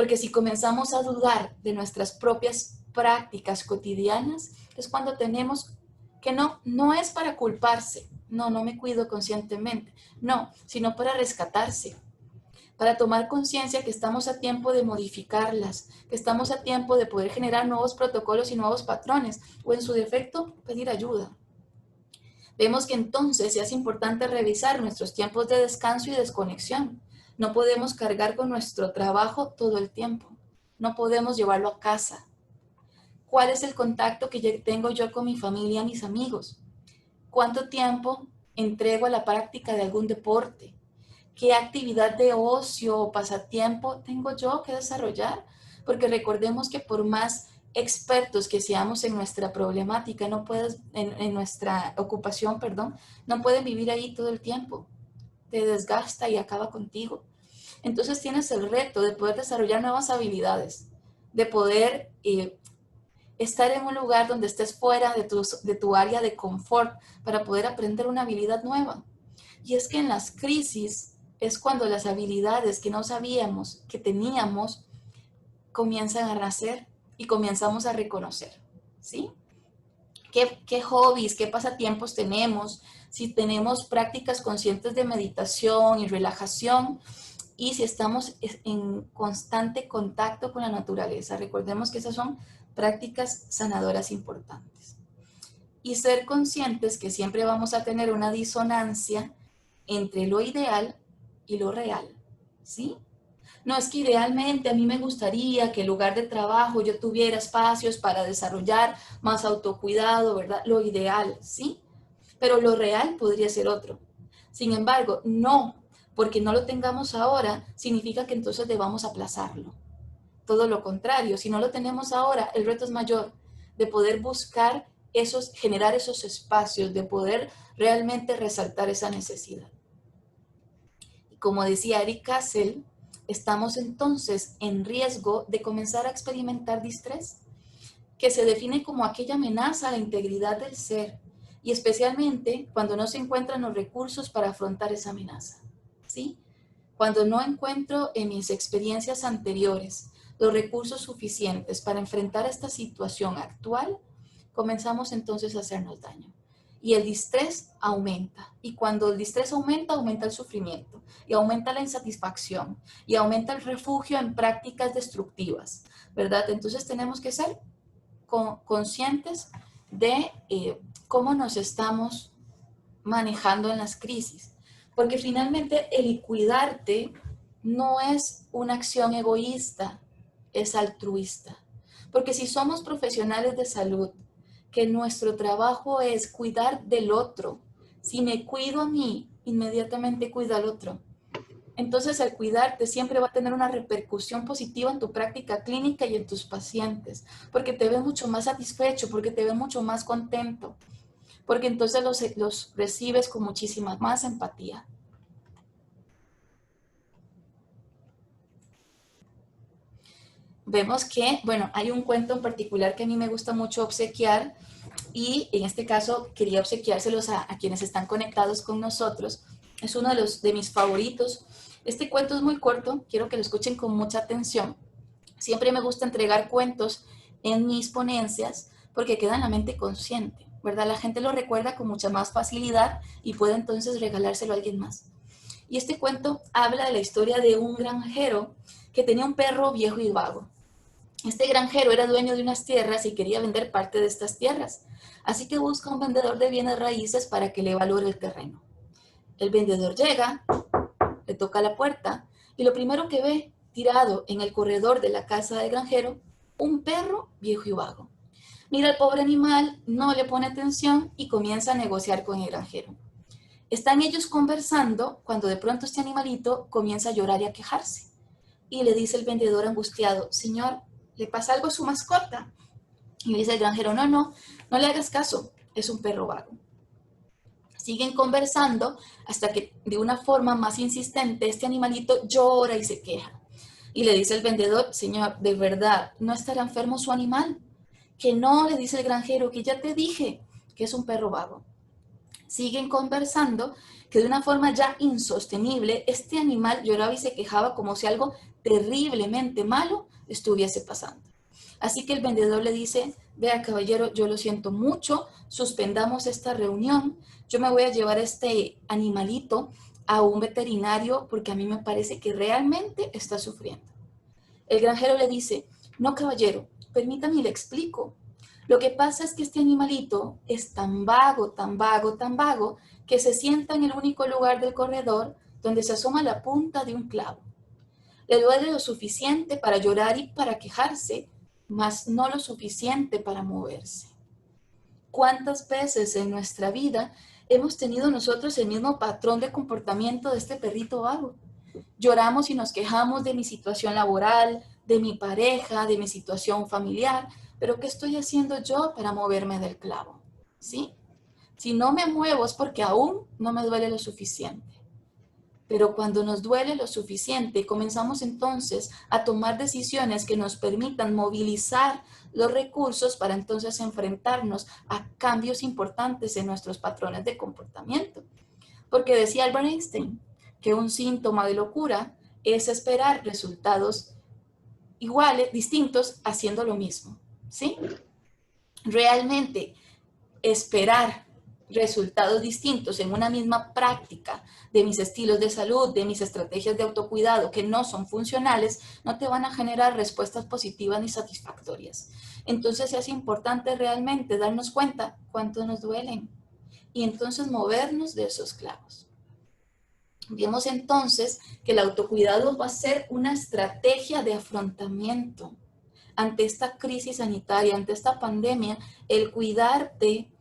Porque si comenzamos a dudar de nuestras propias prácticas cotidianas, es cuando tenemos que no es para culparse, no me cuido conscientemente, no, sino para rescatarse, para tomar conciencia que estamos a tiempo de modificarlas, que estamos a tiempo de poder generar nuevos protocolos y nuevos patrones, o en su defecto, pedir ayuda. Vemos que entonces ya es importante revisar nuestros tiempos de descanso y desconexión. No podemos cargar con nuestro trabajo todo el tiempo. No podemos llevarlo a casa. ¿Cuál es el contacto que tengo yo con mi familia, mis amigos? ¿Cuánto tiempo entrego a la práctica de algún deporte? ¿Qué actividad de ocio o pasatiempo tengo yo que desarrollar? Porque recordemos que por más expertos que seamos en nuestra problemática, en nuestra ocupación, perdón, no pueden vivir ahí todo el tiempo. Te desgasta y acaba contigo. Entonces tienes el reto de poder desarrollar nuevas habilidades, de poder estar en un lugar donde estés fuera de tu área de confort para poder aprender una habilidad nueva. Y es que en las crisis es cuando las habilidades que no sabíamos que teníamos comienzan a nacer y comenzamos a reconocer, ¿sí? ¿Qué hobbies, qué pasatiempos tenemos? Si tenemos prácticas conscientes de meditación y relajación, y si estamos en constante contacto con la naturaleza. Recordemos que esas son prácticas sanadoras importantes. Y ser conscientes que siempre vamos a tener una disonancia entre lo ideal y lo real, ¿sí? No, es que idealmente a mí me gustaría que en lugar de trabajo yo tuviera espacios para desarrollar más autocuidado, ¿verdad? Lo ideal, ¿sí? Pero lo real podría ser otro. Sin embargo, no, porque no lo tengamos ahora, significa que entonces debamos aplazarlo. Todo lo contrario, si no lo tenemos ahora, el reto es mayor, de poder buscar generar esos espacios, de poder realmente resaltar esa necesidad. Y como decía Eric Kassel, estamos entonces en riesgo de comenzar a experimentar distrés, que se define como aquella amenaza a la integridad del ser, y especialmente cuando no se encuentran los recursos para afrontar esa amenaza, ¿sí? Cuando no encuentro en mis experiencias anteriores los recursos suficientes para enfrentar esta situación actual, comenzamos entonces a hacernos daño. Y el distrés aumenta. Y cuando el distrés aumenta, aumenta el sufrimiento. Y aumenta la insatisfacción. Y aumenta el refugio en prácticas destructivas, ¿verdad? Entonces tenemos que ser conscientes de cómo nos estamos manejando en las crisis. Porque finalmente el cuidarte no es una acción egoísta, es altruista. Porque si somos profesionales de salud, que nuestro trabajo es cuidar del otro, si me cuido a mí, inmediatamente cuido al otro. Entonces, el cuidarte siempre va a tener una repercusión positiva en tu práctica clínica y en tus pacientes, porque te ve mucho más satisfecho, porque te ve mucho más contento, porque entonces los recibes con muchísima más empatía. Vemos que, bueno, hay un cuento en particular que a mí me gusta mucho obsequiar, y en este caso quería obsequiárselos a quienes están conectados con nosotros. Es uno de mis favoritos. Este cuento es muy corto, quiero que lo escuchen con mucha atención. Siempre me gusta entregar cuentos en mis ponencias porque queda en la mente consciente, ¿verdad? La gente lo recuerda con mucha más facilidad y puede entonces regalárselo a alguien más. Y este cuento habla de la historia de un granjero que tenía un perro viejo y vago. Este granjero era dueño de unas tierras y quería vender parte de estas tierras, así que busca un vendedor de bienes raíces para que le valore el terreno. El vendedor llega, le toca la puerta y lo primero que ve tirado en el corredor de la casa del granjero, un perro viejo y vago. Mira al pobre animal, no le pone atención y comienza a negociar con el granjero. Están ellos conversando cuando de pronto este animalito comienza a llorar y a quejarse. Y le dice el vendedor angustiado, señor, ¿le pasa algo a su mascota? Y le dice el granjero, no le hagas caso, es un perro vago. Siguen conversando hasta que de una forma más insistente este animalito llora y se queja. Y le dice el vendedor, señor, ¿de verdad no estará enfermo su animal? Que no, le dice el granjero, que ya te dije que es un perro vago. Siguen conversando que de una forma ya insostenible este animal lloraba y se quejaba como si algo terriblemente malo estuviese pasando. Así que el vendedor le dice, vea caballero, yo lo siento mucho, suspendamos esta reunión, yo me voy a llevar este animalito a un veterinario porque a mí me parece que realmente está sufriendo. El granjero le dice, no caballero, permítame le explico. Lo que pasa es que este animalito es tan vago, tan vago, tan vago, que se sienta en el único lugar del corredor donde se asoma la punta de un clavo. Le duele lo suficiente para llorar y para quejarse, mas no lo suficiente para moverse. ¿Cuántas veces en nuestra vida hemos tenido nosotros el mismo patrón de comportamiento de este perrito vago? Lloramos y nos quejamos de mi situación laboral, de mi pareja, de mi situación familiar, pero ¿qué estoy haciendo yo para moverme del clavo? ¿Sí? Si no me muevo es porque aún no me duele lo suficiente. Pero cuando nos duele lo suficiente, comenzamos entonces a tomar decisiones que nos permitan movilizar los recursos para entonces enfrentarnos a cambios importantes en nuestros patrones de comportamiento. Porque decía Albert Einstein que un síntoma de locura es esperar resultados iguales, distintos, haciendo lo mismo, ¿sí? Realmente esperar resultados distintos en una misma práctica de mis estilos de salud, de mis estrategias de autocuidado que no son funcionales, no te van a generar respuestas positivas ni satisfactorias. Entonces es importante realmente darnos cuenta cuánto nos duelen y entonces movernos de esos clavos. Vemos entonces que el autocuidado va a ser una estrategia de afrontamiento ante esta crisis sanitaria, ante esta pandemia. El cuidarte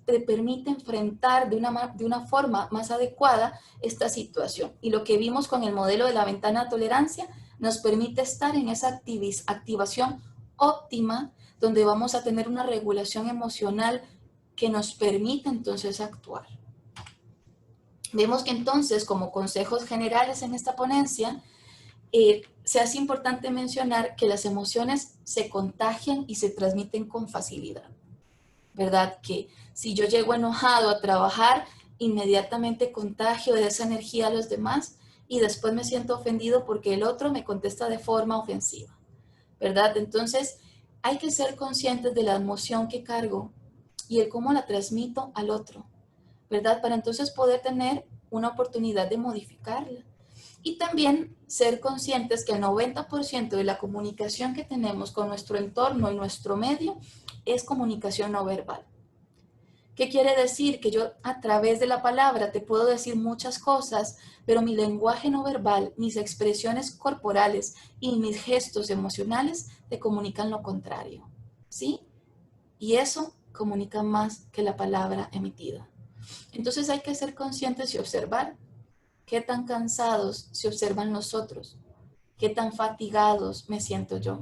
te permite enfrentar de una forma más adecuada esta situación. Y lo que vimos con el modelo de la ventana de tolerancia nos permite estar en esa activación óptima donde vamos a tener una regulación emocional que nos permite entonces actuar. Vemos que entonces, como consejos generales en esta ponencia, se hace importante mencionar que las emociones se contagian y se transmiten con facilidad, ¿verdad? Que si yo llego enojado a trabajar, inmediatamente contagio de esa energía a los demás y después me siento ofendido porque el otro me contesta de forma ofensiva, ¿verdad? Entonces, hay que ser conscientes de la emoción que cargo y el cómo la transmito al otro, ¿verdad? Para entonces poder tener una oportunidad de modificarla. Y también ser conscientes que el 90% de la comunicación que tenemos con nuestro entorno y nuestro medio es comunicación no verbal. ¿Qué quiere decir? Que yo a través de la palabra te puedo decir muchas cosas, pero mi lenguaje no verbal, mis expresiones corporales y mis gestos emocionales te comunican lo contrario, ¿sí? Y eso comunica más que la palabra emitida. Entonces hay que ser conscientes y observar qué tan cansados se observan los otros, qué tan fatigados me siento yo,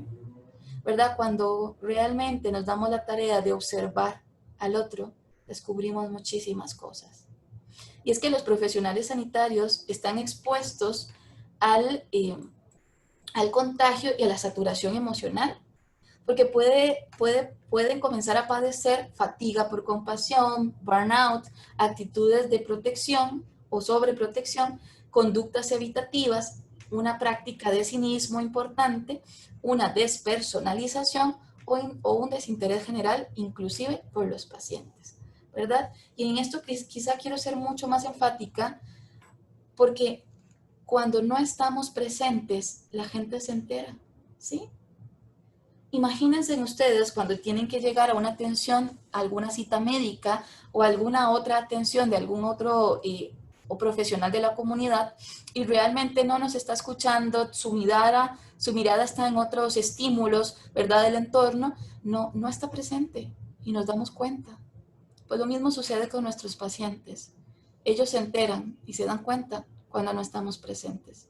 ¿verdad? Cuando realmente nos damos la tarea de observar al otro, descubrimos muchísimas cosas. Y es que los profesionales sanitarios están expuestos al contagio y a la saturación emocional, porque pueden comenzar a padecer fatiga por compasión, burnout, actitudes de protección o sobreprotección, conductas evitativas, una práctica de cinismo importante, una despersonalización o un desinterés general, inclusive por los pacientes, ¿verdad? Y en esto quizá quiero ser mucho más enfática porque cuando no estamos presentes, la gente se entera, ¿sí? Imagínense ustedes cuando tienen que llegar a una atención, a alguna cita médica o alguna otra atención de algún otro o profesional de la comunidad y realmente no nos está escuchando, su mirada está en otros estímulos, ¿verdad? Del entorno, no está presente y nos damos cuenta. Pues lo mismo sucede con nuestros pacientes. Ellos se enteran y se dan cuenta cuando no estamos presentes.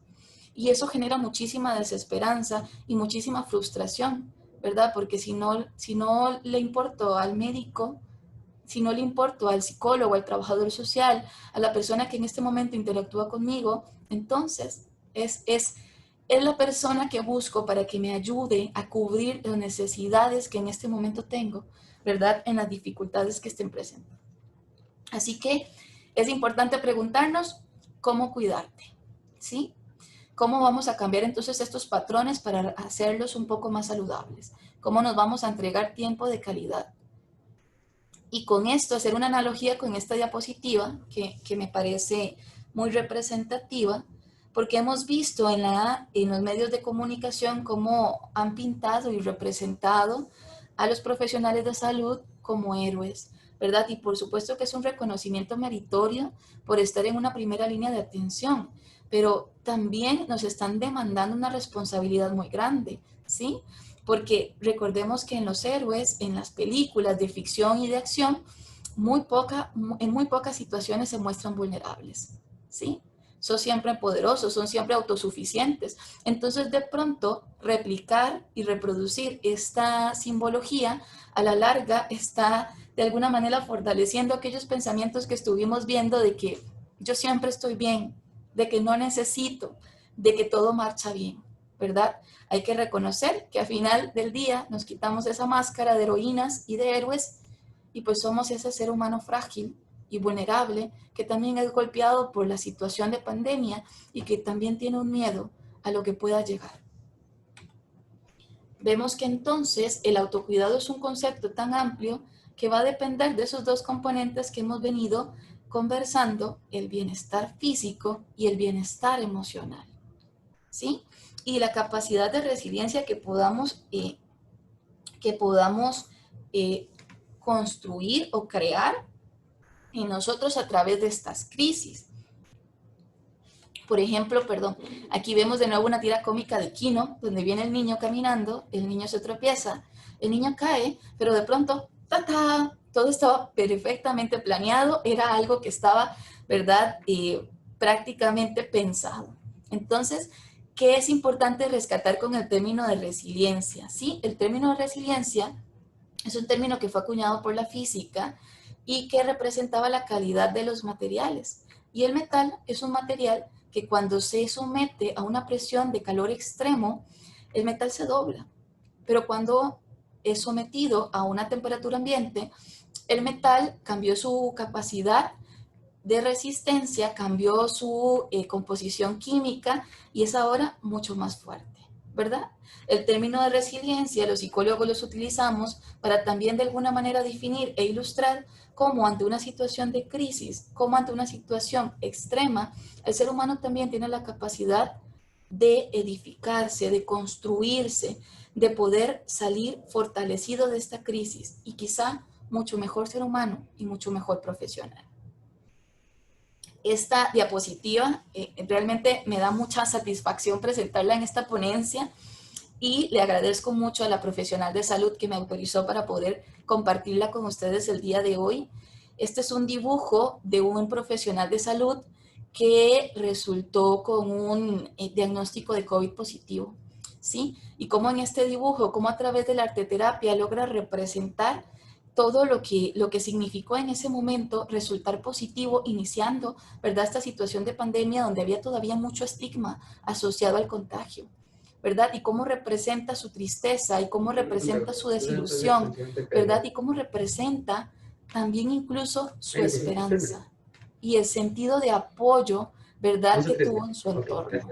Y eso genera muchísima desesperanza y muchísima frustración, ¿verdad? Porque si no le importo al médico, si no le importo al psicólogo, al trabajador social, a la persona que en este momento interactúa conmigo, entonces es la persona que busco para que me ayude a cubrir las necesidades que en este momento tengo, ¿verdad? En las dificultades que estén presentes. Así que es importante preguntarnos cómo cuidarte, ¿sí? ¿Cómo vamos a cambiar entonces estos patrones para hacerlos un poco más saludables? ¿Cómo nos vamos a entregar tiempo de calidad? Y con esto, hacer una analogía con esta diapositiva que me parece muy representativa, porque hemos visto en los medios de comunicación cómo han pintado y representado a los profesionales de salud como héroes, ¿verdad? Y por supuesto que es un reconocimiento meritorio por estar en una primera línea de atención, pero también nos están demandando una responsabilidad muy grande, ¿sí? Porque recordemos que en los héroes, en las películas de ficción y de acción, en muy pocas situaciones se muestran vulnerables, ¿sí? Son siempre poderosos, son siempre autosuficientes. Entonces, de pronto, replicar y reproducir esta simbología, a la larga, está de alguna manera fortaleciendo aquellos pensamientos que estuvimos viendo de que yo siempre estoy bien, de que no necesito, de que todo marcha bien, ¿verdad? Hay que reconocer que al final del día nos quitamos esa máscara de heroínas y de héroes y pues somos ese ser humano frágil y vulnerable que también es golpeado por la situación de pandemia y que también tiene un miedo a lo que pueda llegar. Vemos que entonces el autocuidado es un concepto tan amplio que va a depender de esos dos componentes que hemos venido conversando, el bienestar físico y el bienestar emocional, ¿sí? Y la capacidad de resiliencia que podamos construir o crear en nosotros a través de estas crisis. Por ejemplo, aquí vemos de nuevo una tira cómica de Kino, donde viene el niño caminando, el niño se tropieza, el niño cae, pero de pronto, ¡ta-ta! Todo estaba perfectamente planeado, era algo que estaba, ¿verdad? Prácticamente pensado. Entonces, ¿qué es importante rescatar con el término de resiliencia? Sí, el término de resiliencia es un término que fue acuñado por la física y que representaba la calidad de los materiales. Y el metal es un material que cuando se somete a una presión de calor extremo, el metal se dobla. Pero cuando es sometido a una temperatura ambiente, el metal cambió su capacidad de resistencia, cambió su composición química y es ahora mucho más fuerte, ¿verdad? El término de resiliencia, los psicólogos los utilizamos para también de alguna manera definir e ilustrar cómo ante una situación de crisis, cómo ante una situación extrema, el ser humano también tiene la capacidad de edificarse, de construirse, de poder salir fortalecido de esta crisis y quizá mucho mejor ser humano y mucho mejor profesional. Esta diapositiva realmente me da mucha satisfacción presentarla en esta ponencia y le agradezco mucho a la profesional de salud que me autorizó para poder compartirla con ustedes el día de hoy. Este es un dibujo de un profesional de salud que resultó con un diagnóstico de COVID positivo, ¿sí? Y cómo en este dibujo, cómo a través de la arteterapia logra representar todo lo que significó en ese momento resultar positivo, iniciando, ¿verdad?, esta situación de pandemia donde había todavía mucho estigma asociado al contagio, ¿verdad? Y cómo representa su tristeza y cómo representa su desilusión, ¿verdad? Y cómo representa también incluso su esperanza y el sentido de apoyo, ¿verdad?, que tuvo en su entorno,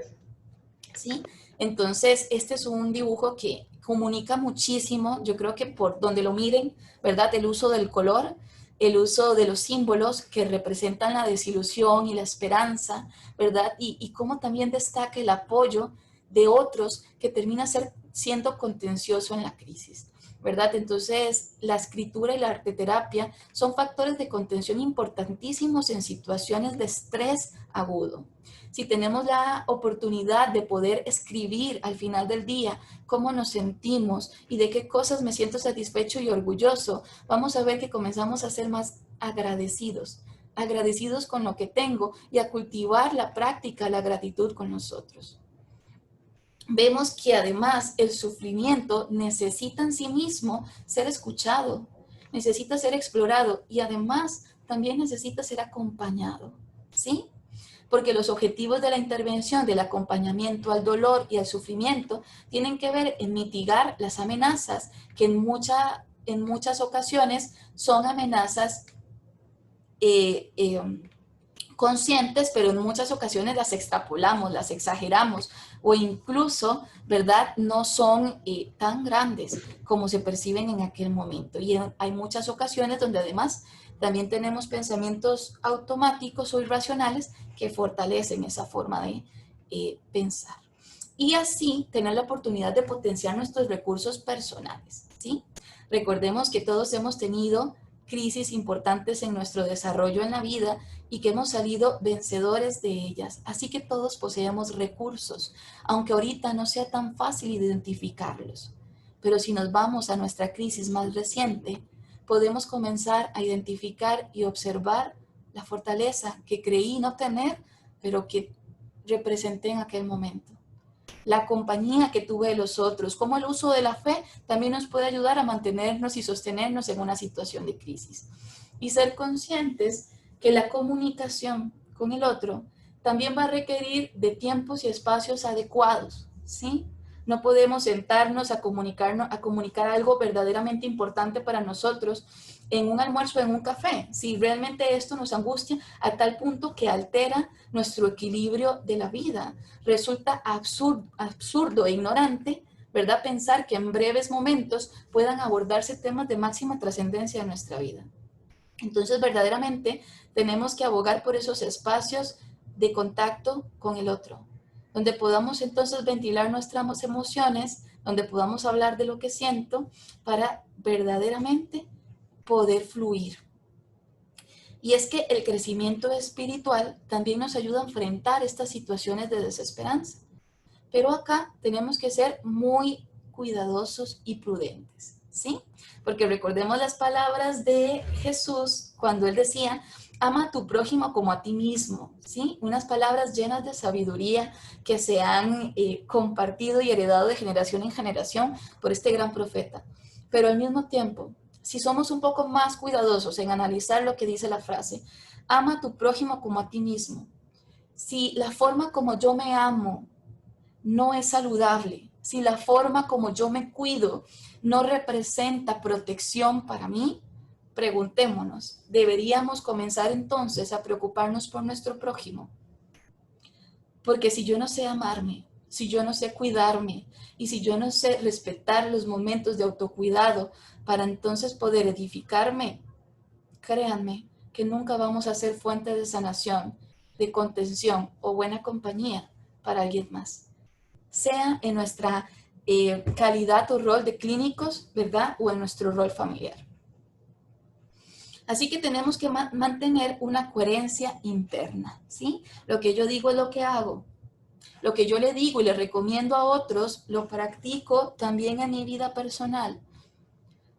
¿sí? Entonces, este es un dibujo que comunica muchísimo, yo creo que por donde lo miren, ¿verdad? El uso del color, el uso de los símbolos que representan la desilusión y la esperanza, ¿verdad? Y cómo también destaca el apoyo de otros que termina siendo contencioso en la crisis, ¿verdad? Entonces, la escritura y la arteterapia son factores de contención importantísimos en situaciones de estrés agudo. Si tenemos la oportunidad de poder escribir al final del día cómo nos sentimos y de qué cosas me siento satisfecho y orgulloso, vamos a ver que comenzamos a ser más agradecidos, agradecidos con lo que tengo y a cultivar la práctica, la gratitud con nosotros. Vemos que además el sufrimiento necesita en sí mismo ser escuchado, necesita ser explorado y además también necesita ser acompañado, ¿sí? Porque los objetivos de la intervención, del acompañamiento al dolor y al sufrimiento, tienen que ver en mitigar las amenazas, que en muchas ocasiones son amenazas conscientes, pero en muchas ocasiones las extrapolamos, las exageramos o incluso, ¿verdad?, no son tan grandes como se perciben en aquel momento. Y hay muchas ocasiones donde además también tenemos pensamientos automáticos o irracionales que fortalecen esa forma de pensar. Y así tener la oportunidad de potenciar nuestros recursos personales, ¿sí? Recordemos que todos hemos tenido crisis importantes en nuestro desarrollo en la vida y que hemos salido vencedores de ellas. Así que todos poseemos recursos, aunque ahorita no sea tan fácil identificarlos. Pero si nos vamos a nuestra crisis más reciente, podemos comenzar a identificar y observar la fortaleza que creí no tener, pero que representé en aquel momento. La compañía que tuve de los otros, como el uso de la fe también nos puede ayudar a mantenernos y sostenernos en una situación de crisis. Y ser conscientes que la comunicación con el otro también va a requerir de tiempos y espacios adecuados, ¿sí? No podemos sentarnos a comunicar algo verdaderamente importante para nosotros en un almuerzo, en un café, si realmente esto nos angustia a tal punto que altera nuestro equilibrio de la vida. Resulta absurdo e ignorante, ¿verdad?, pensar que en breves momentos puedan abordarse temas de máxima trascendencia de nuestra vida. Entonces, verdaderamente, tenemos que abogar por esos espacios de contacto con el otro, donde podamos entonces ventilar nuestras emociones, donde podamos hablar de lo que siento para verdaderamente poder fluir. Y es que el crecimiento espiritual también nos ayuda a enfrentar estas situaciones de desesperanza. Pero acá tenemos que ser muy cuidadosos y prudentes, ¿sí? Porque recordemos las palabras de Jesús cuando él decía, ama a tu prójimo como a ti mismo, ¿sí? Unas palabras llenas de sabiduría que se han compartido y heredado de generación en generación por este gran profeta. Pero al mismo tiempo, si somos un poco más cuidadosos en analizar lo que dice la frase, ama a tu prójimo como a ti mismo. Si la forma como yo me amo no es saludable, si la forma como yo me cuido no representa protección para mí, preguntémonos, ¿deberíamos comenzar entonces a preocuparnos por nuestro prójimo? Porque si yo no sé amarme, si yo no sé cuidarme y si yo no sé respetar los momentos de autocuidado para entonces poder edificarme, créanme que nunca vamos a ser fuente de sanación, de contención o buena compañía para alguien más. Sea en nuestra calidad o rol de clínicos, ¿verdad? O en nuestro rol familiar. Así que tenemos que mantener una coherencia interna, ¿sí? Lo que yo digo es lo que hago. Lo que yo le digo y le recomiendo a otros, lo practico también en mi vida personal.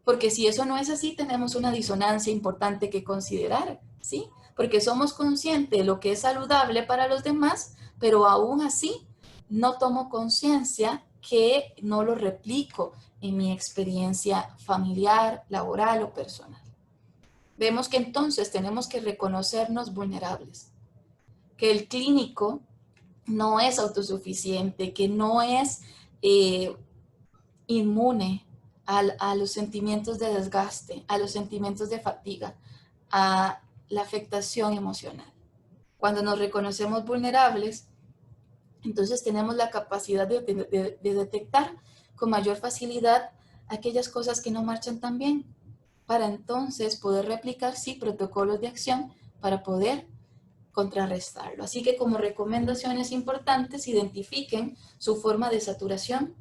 Porque si eso no es así, tenemos una disonancia importante que considerar, ¿sí? Porque somos conscientes de lo que es saludable para los demás, pero aún así no tomo conciencia que no lo replico en mi experiencia familiar, laboral o personal. Vemos que entonces tenemos que reconocernos vulnerables, que el clínico no es autosuficiente, que no es inmune a los sentimientos de desgaste, a los sentimientos de fatiga, a la afectación emocional. Cuando nos reconocemos vulnerables, entonces tenemos la capacidad de detectar con mayor facilidad aquellas cosas que no marchan tan bien, para entonces poder replicar, sí, protocolos de acción para poder contrarrestarlo. Así que como recomendaciones importantes, identifiquen su forma de saturación.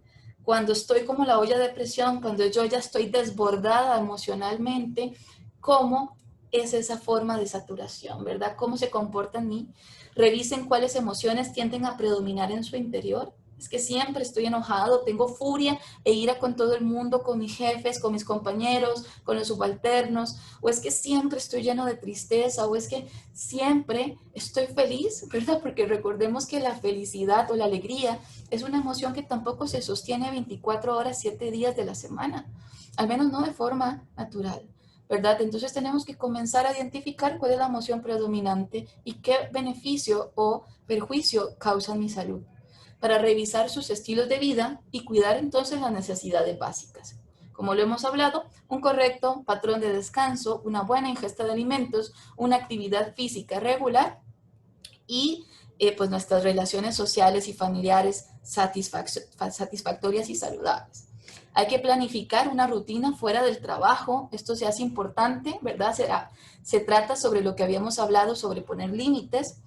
Cuando estoy como la olla de presión, cuando yo ya estoy desbordada emocionalmente, ¿cómo es esa forma de saturación, verdad? ¿Cómo se comporta en mí? Revisen cuáles emociones tienden a predominar en su interior. Es que siempre estoy enojado, tengo furia e ira con todo el mundo, con mis jefes, con mis compañeros, con los subalternos, o es que siempre estoy lleno de tristeza, o es que siempre estoy feliz, ¿verdad? Porque recordemos que la felicidad o la alegría es una emoción que tampoco se sostiene 24 horas, 7 días de la semana, al menos no de forma natural, ¿verdad? Entonces tenemos que comenzar a identificar cuál es la emoción predominante y qué beneficio o perjuicio causa en mi salud, para revisar sus estilos de vida y cuidar entonces las necesidades básicas. Como lo hemos hablado, un correcto patrón de descanso, una buena ingesta de alimentos, una actividad física regular y pues nuestras relaciones sociales y familiares satisfactorias y saludables. Hay que planificar una rutina fuera del trabajo, esto se hace importante, ¿verdad? Se trata sobre lo que habíamos hablado, sobre poner límites,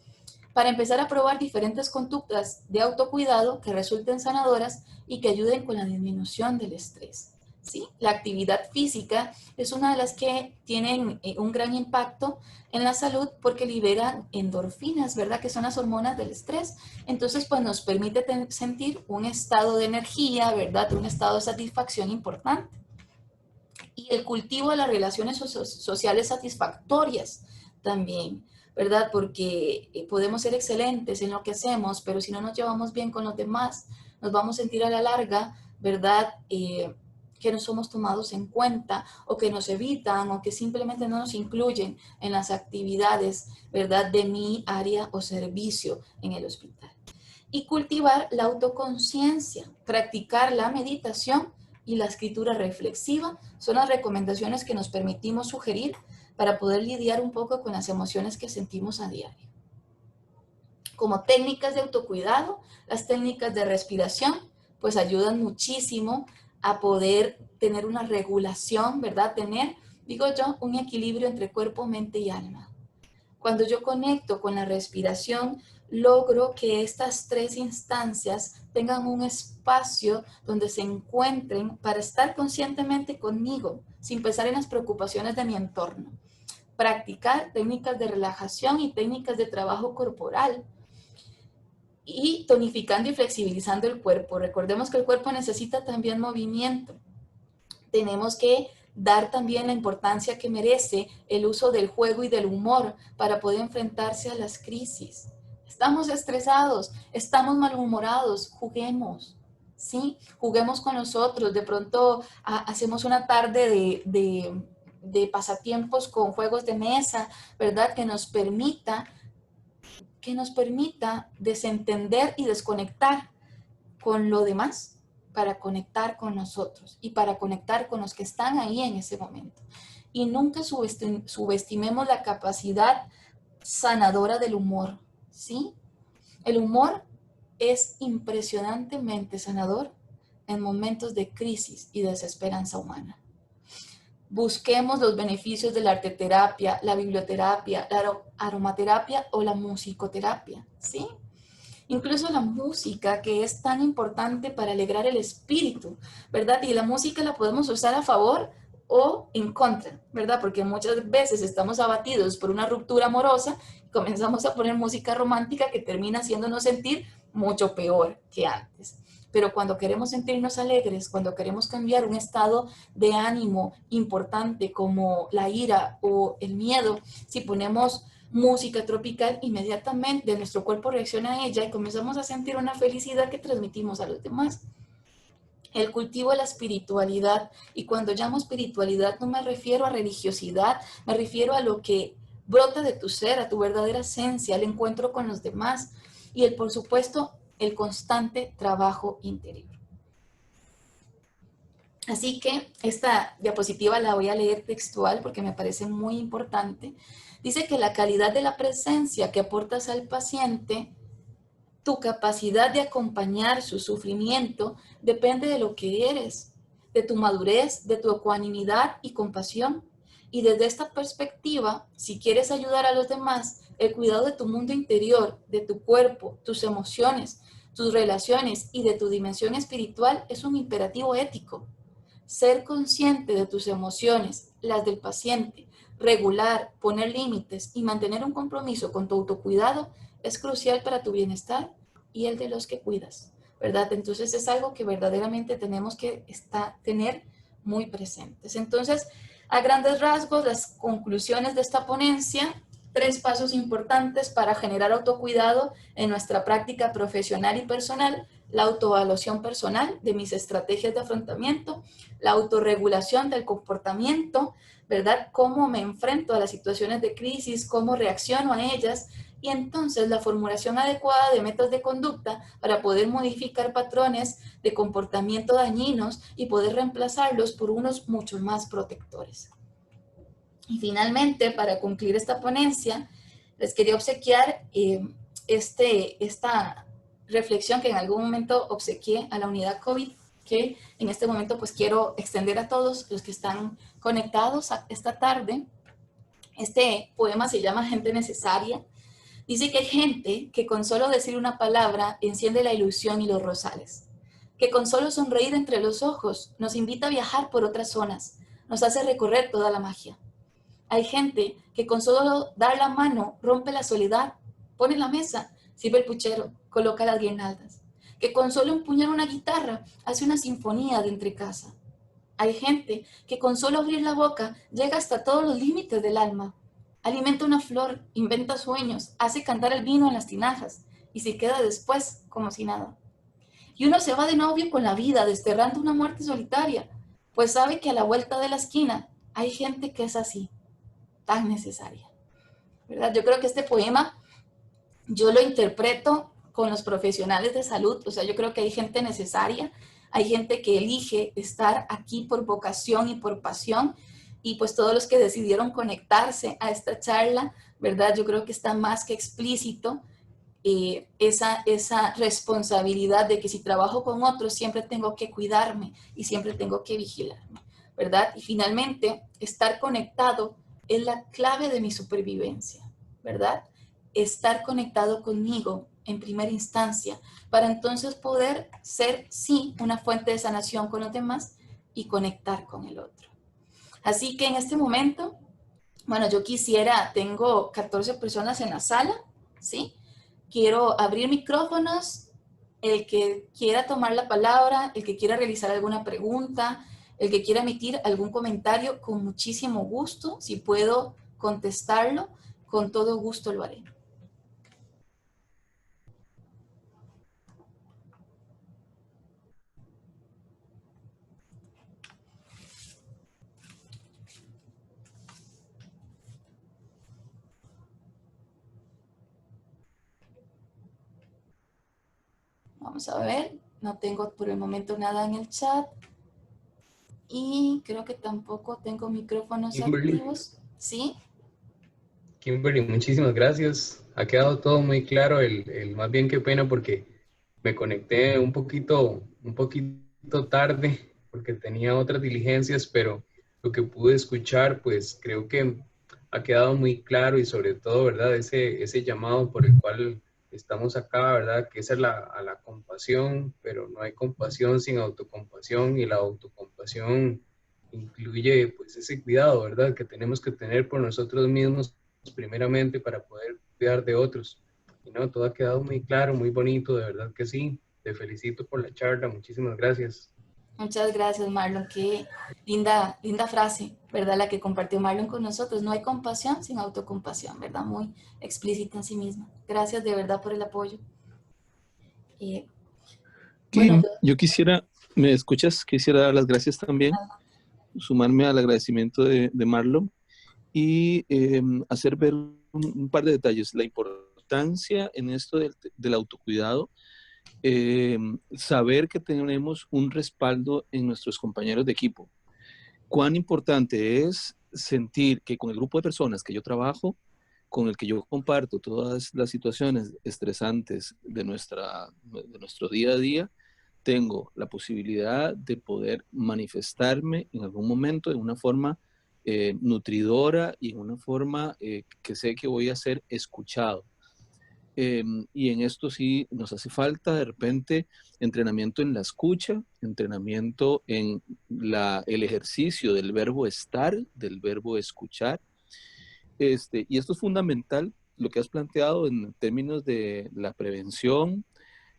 para empezar a probar diferentes conductas de autocuidado que resulten sanadoras y que ayuden con la disminución del estrés. ¿Sí? La actividad física es una de las que tienen un gran impacto en la salud porque libera endorfinas, ¿verdad? Que son las hormonas del estrés. Entonces, pues nos permite sentir un estado de energía, ¿verdad? Un estado de satisfacción importante. Y el cultivo de las relaciones sociales satisfactorias también, ¿verdad? Porque podemos ser excelentes en lo que hacemos, pero si no nos llevamos bien con los demás, nos vamos a sentir a la larga, ¿verdad? Que no somos tomados en cuenta o que nos evitan o que simplemente no nos incluyen en las actividades, ¿verdad? De mi área o servicio en el hospital. Y cultivar la autoconciencia, practicar la meditación y la escritura reflexiva son las recomendaciones que nos permitimos sugerir para poder lidiar un poco con las emociones que sentimos a diario. Como técnicas de autocuidado, las técnicas de respiración, pues ayudan muchísimo a poder tener una regulación, ¿verdad? Tener, digo yo, un equilibrio entre cuerpo, mente y alma. Cuando yo conecto con la respiración, logro que estas tres instancias tengan un espacio donde se encuentren para estar conscientemente conmigo, sin pensar en las preocupaciones de mi entorno. Practicar técnicas de relajación y técnicas de trabajo corporal y tonificando y flexibilizando el cuerpo. Recordemos que el cuerpo necesita también movimiento. Tenemos que dar también la importancia que merece el uso del juego y del humor para poder enfrentarse a las crisis. Estamos estresados, estamos malhumorados, juguemos, ¿sí? Juguemos con nosotros, de pronto hacemos una tarde de pasatiempos con juegos de mesa, ¿verdad? Que nos permita desentender y desconectar con lo demás para conectar con nosotros y para conectar con los que están ahí en ese momento. Y nunca subestimemos la capacidad sanadora del humor, ¿sí? El humor es impresionantemente sanador en momentos de crisis y desesperanza humana. Busquemos los beneficios de la arteterapia, la biblioterapia, la aromaterapia o la musicoterapia, ¿sí? Incluso la música, que es tan importante para alegrar el espíritu, ¿verdad? Y la música la podemos usar a favor o en contra, ¿verdad? Porque muchas veces estamos abatidos por una ruptura amorosa y comenzamos a poner música romántica que termina haciéndonos sentir mucho peor que antes. Pero cuando queremos sentirnos alegres, cuando queremos cambiar un estado de ánimo importante como la ira o el miedo, si ponemos música tropical, inmediatamente nuestro cuerpo reacciona a ella y comenzamos a sentir una felicidad que transmitimos a los demás. El cultivo de la espiritualidad, y cuando llamo espiritualidad no me refiero a religiosidad, me refiero a lo que brota de tu ser, a tu verdadera esencia, al encuentro con los demás y por supuesto, el constante trabajo interior. Así que esta diapositiva la voy a leer textual porque me parece muy importante. Dice que la calidad de la presencia que aportas al paciente, tu capacidad de acompañar su sufrimiento, depende de lo que eres, de tu madurez, de tu ecuanimidad y compasión. Y desde esta perspectiva, si quieres ayudar a los demás, el cuidado de tu mundo interior, de tu cuerpo, tus emociones, tus relaciones y de tu dimensión espiritual es un imperativo ético. Ser consciente de tus emociones, las del paciente, regular, poner límites y mantener un compromiso con tu autocuidado es crucial para tu bienestar y el de los que cuidas, ¿verdad? Entonces es algo que verdaderamente tenemos que tener muy presentes. Entonces, a grandes rasgos, las conclusiones de esta ponencia: 3 pasos importantes para generar autocuidado en nuestra práctica profesional y personal: la autoevaluación personal de mis estrategias de afrontamiento, la autorregulación del comportamiento, ¿verdad? Cómo me enfrento a las situaciones de crisis, cómo reacciono a ellas, y entonces la formulación adecuada de metas de conducta para poder modificar patrones de comportamiento dañinos y poder reemplazarlos por unos mucho más protectores. Y finalmente, para concluir esta ponencia, les quería obsequiar esta reflexión que en algún momento obsequié a la unidad COVID, que en este momento pues quiero extender a todos los que están conectados esta tarde. Este poema se llama Gente Necesaria. Dice que hay gente que con solo decir una palabra enciende la ilusión y los rosales, que con solo sonreír entre los ojos nos invita a viajar por otras zonas, nos hace recorrer toda la magia. Hay gente que con solo dar la mano rompe la soledad, pone la mesa, sirve el puchero, coloca las guirnaldas, que con solo empuñar una guitarra hace una sinfonía de entre casa. Hay gente que con solo abrir la boca llega hasta todos los límites del alma. Alimenta una flor, inventa sueños, hace cantar el vino en las tinajas y se queda después como si nada. Y uno se va de novio con la vida, desterrando una muerte solitaria, pues sabe que a la vuelta de la esquina hay gente que es así, tan necesaria, ¿verdad? Yo creo que este poema yo lo interpreto con los profesionales de salud, o sea, yo creo que hay gente necesaria, hay gente que elige estar aquí por vocación y por pasión, y pues todos los que decidieron conectarse a esta charla, ¿verdad? Yo creo que está más que explícito esa responsabilidad de que si trabajo con otros siempre tengo que cuidarme y siempre tengo que vigilarme, ¿verdad? Y finalmente, estar conectado es la clave de mi supervivencia, ¿verdad? Estar conectado conmigo en primera instancia para entonces poder ser, sí, una fuente de sanación con los demás y conectar con el otro. Así que en este momento, bueno, yo quisiera, tengo 14 personas en la sala, ¿sí? Quiero abrir micrófonos, el que quiera tomar la palabra, el que quiera realizar alguna pregunta, el que quiera emitir algún comentario, con muchísimo gusto, si puedo contestarlo, con todo gusto lo haré. Vamos a ver, no tengo por el momento nada en el chat y creo que tampoco tengo micrófonos Kimberly, activos, ¿sí? Kimberly, muchísimas gracias. Ha quedado todo muy claro. Más bien qué pena porque me conecté un poquito tarde porque tenía otras diligencias, pero lo que pude escuchar, pues creo que ha quedado muy claro y sobre todo, ¿verdad? Ese llamado por el cual estamos acá, ¿verdad? Que es a la compasión, pero no hay compasión sin autocompasión y la autocompasión incluye pues ese cuidado, ¿verdad? Que tenemos que tener por nosotros mismos primeramente para poder cuidar de otros. Y no, todo ha quedado muy claro, muy bonito, de verdad que sí. Te felicito por la charla, muchísimas gracias. Muchas gracias, Marlon. Qué linda, linda frase, ¿verdad? La que compartió Marlon con nosotros. No hay compasión sin autocompasión, ¿verdad? Muy explícita en sí misma. Gracias de verdad por el apoyo. Eh, bueno, Kim, yo quisiera, ¿me escuchas? Quisiera dar las gracias también, sumarme al agradecimiento de Marlon y hacer ver un par de detalles. La importancia en esto del autocuidado, saber que tenemos un respaldo en nuestros compañeros de equipo. Cuán importante es sentir que con el grupo de personas que yo trabajo, con el que yo comparto todas las situaciones estresantes de nuestro día a día, tengo la posibilidad de poder manifestarme en algún momento de una forma nutridora y en una forma que sé que voy a ser escuchado. Y en esto sí nos hace falta de repente entrenamiento en la escucha, entrenamiento en el ejercicio del verbo estar, del verbo escuchar. Y esto es fundamental, lo que has planteado en términos de la prevención,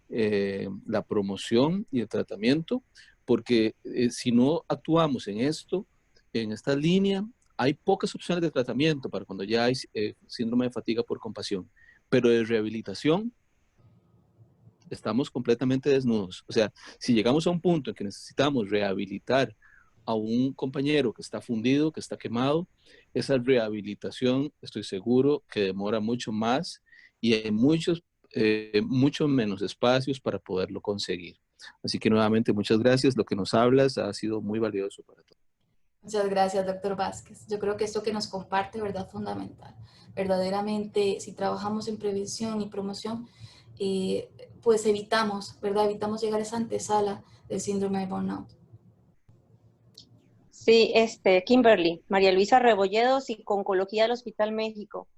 la promoción y el tratamiento, porque si no actuamos en esto, en esta línea, hay pocas opciones de tratamiento para cuando ya hay síndrome de fatiga por compasión, pero de rehabilitación estamos completamente desnudos. O sea, si llegamos a un punto en que necesitamos rehabilitar a un compañero que está fundido, que está quemado, esa rehabilitación estoy seguro que demora mucho más y hay mucho menos espacios para poderlo conseguir. Así que nuevamente muchas gracias. Lo que nos hablas ha sido muy valioso para todos. Muchas gracias, doctor Vázquez. Yo creo que esto que nos comparte, ¿verdad? Fundamental. Verdaderamente, si trabajamos en prevención y promoción, eh, pues evitamos, ¿verdad? Evitamos llegar a esa antesala del síndrome de burnout. Sí, Kimberly, María Luisa Rebolledo, Psico-Oncología del Hospital México.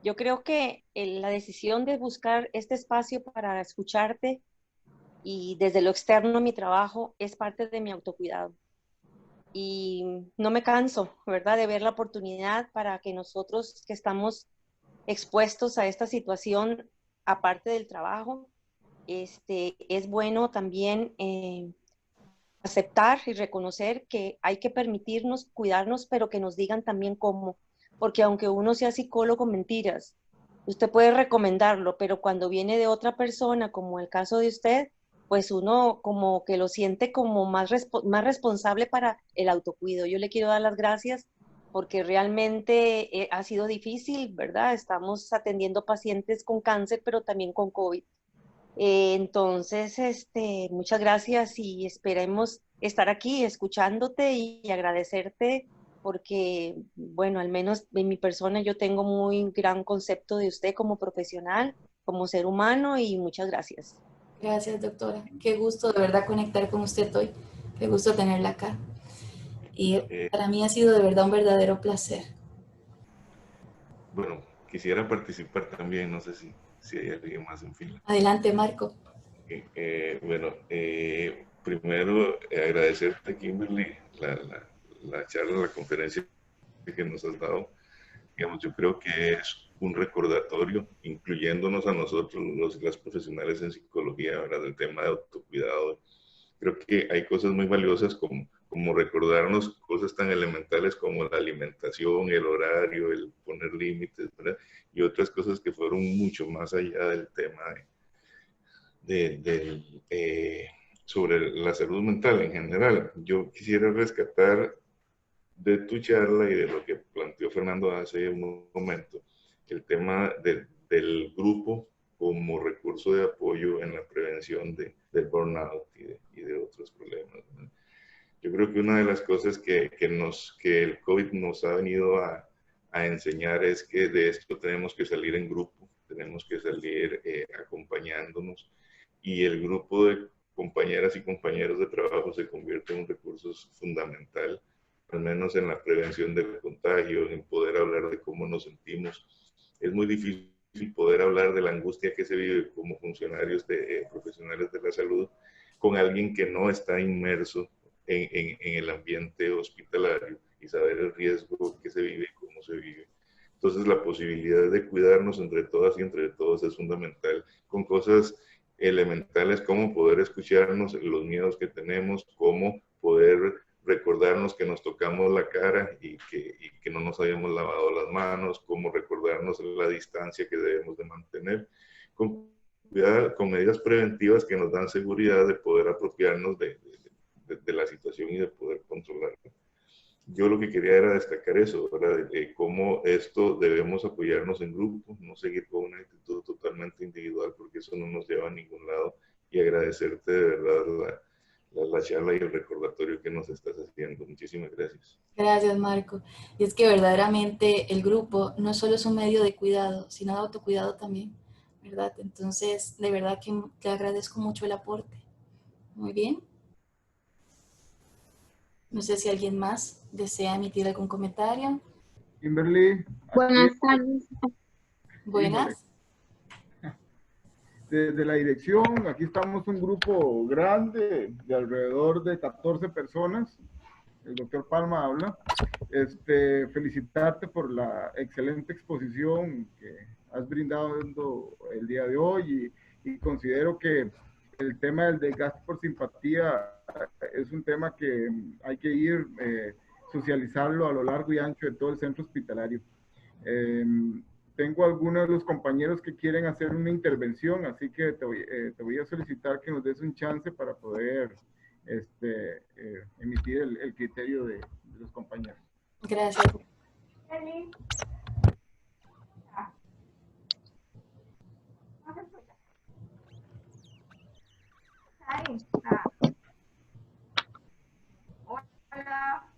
Yo creo que la decisión de buscar este espacio para escucharte y desde lo externo mi trabajo es parte de mi autocuidado. Y no me canso, ¿verdad?, de ver la oportunidad para que nosotros que estamos expuestos a esta situación, aparte del trabajo, es bueno también aceptar y reconocer que hay que permitirnos cuidarnos, pero que nos digan también cómo, porque aunque uno sea psicólogo, mentiras, usted puede recomendarlo, pero cuando viene de otra persona, como el caso de usted, pues uno como que lo siente como más responsable para el autocuido. Yo le quiero dar las gracias porque realmente ha sido difícil, ¿verdad? Estamos atendiendo pacientes con cáncer, pero también con COVID. Entonces, muchas gracias y esperemos estar aquí escuchándote y agradecerte porque, bueno, al menos en mi persona yo tengo muy gran concepto de usted como profesional, como ser humano y muchas gracias. Gracias, doctora. Qué gusto de verdad conectar con usted hoy. Qué gusto tenerla acá. Y para mí ha sido de verdad un verdadero placer. Bueno, quisiera participar también, no sé si hay alguien más en fila. Adelante, Marco. Bueno, primero agradecerte, Kimberly, la charla, la conferencia que nos has dado. Digamos, yo creo que es un recordatorio, incluyéndonos a nosotros, las profesionales en psicología, ¿verdad?, del tema de autocuidado. Creo que hay cosas muy valiosas como recordarnos cosas tan elementales como la alimentación, el horario, el poner límites, ¿verdad? Y otras cosas que fueron mucho más allá del tema sobre la salud mental en general. Yo quisiera rescatar de tu charla y de lo que planteó Fernando hace un momento, el tema del grupo como recurso de apoyo en la prevención del burnout y de otros problemas, ¿no? Yo creo que una de las cosas que el COVID nos ha venido a enseñar es que de esto tenemos que salir en grupo, tenemos que salir acompañándonos, y el grupo de compañeras y compañeros de trabajo se convierte en un recurso fundamental, al menos en la prevención del contagio, en poder hablar de cómo nos sentimos. Es muy difícil poder hablar de la angustia que se vive como funcionarios profesionales de la salud con alguien que no está inmerso en el ambiente hospitalario y saber el riesgo que se vive y cómo se vive. Entonces la posibilidad de cuidarnos entre todas y entre todos es fundamental, con cosas elementales como poder escucharnos, los miedos que tenemos, cómo poder recordarnos que nos tocamos la cara y que no nos hayamos lavado las manos, cómo recordarnos la distancia que debemos de mantener, con medidas preventivas que nos dan seguridad de poder apropiarnos de la situación y de poder controlarla. Yo lo que quería era destacar eso, ¿verdad? De cómo esto debemos apoyarnos en grupo, no seguir con una actitud totalmente individual, porque eso no nos lleva a ningún lado, y agradecerte de verdad la charla y el recordatorio que nos estás haciendo. Muchísimas gracias. Gracias, Marco. Y es que verdaderamente el grupo no solo es un medio de cuidado, sino de autocuidado también, ¿verdad? Entonces, de verdad que te agradezco mucho el aporte. Muy bien. No sé si alguien más desea emitir algún comentario. Kimberly, aquí, Buenas tardes. híjole, Buenas. desde la dirección, aquí estamos un grupo grande de alrededor de 14 personas. El doctor Palma habla. Felicitarte por la excelente exposición que has brindado el día de hoy, y considero que el tema del desgaste por simpatía es un tema que hay que ir socializarlo a lo largo y ancho de todo el centro hospitalario. Tengo algunos de los compañeros que quieren hacer una intervención, así que te voy a solicitar que nos des un chance para poder emitir el criterio de los compañeros. Gracias. Hola.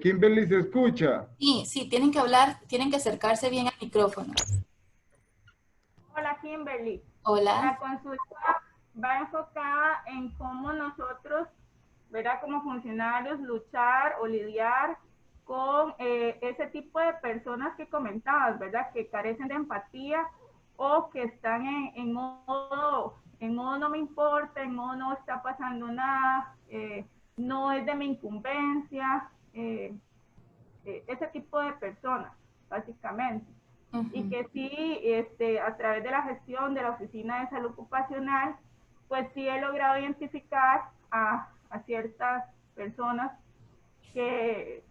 Kimberly, ¿se escucha? Sí, sí, tienen que hablar, tienen que acercarse bien al micrófono. Hola, Kimberly. Hola. La consulta va enfocada en cómo nosotros, ¿verdad? Como funcionarios, luchar o lidiar con ese tipo de personas que comentabas, ¿verdad? Que carecen de empatía o que están en modo no me importa, en modo no está pasando nada, no es de mi incumbencia, ese tipo de personas, básicamente. Y que sí, a través de la gestión de la Oficina de Salud Ocupacional, pues sí he logrado identificar a ciertas personas que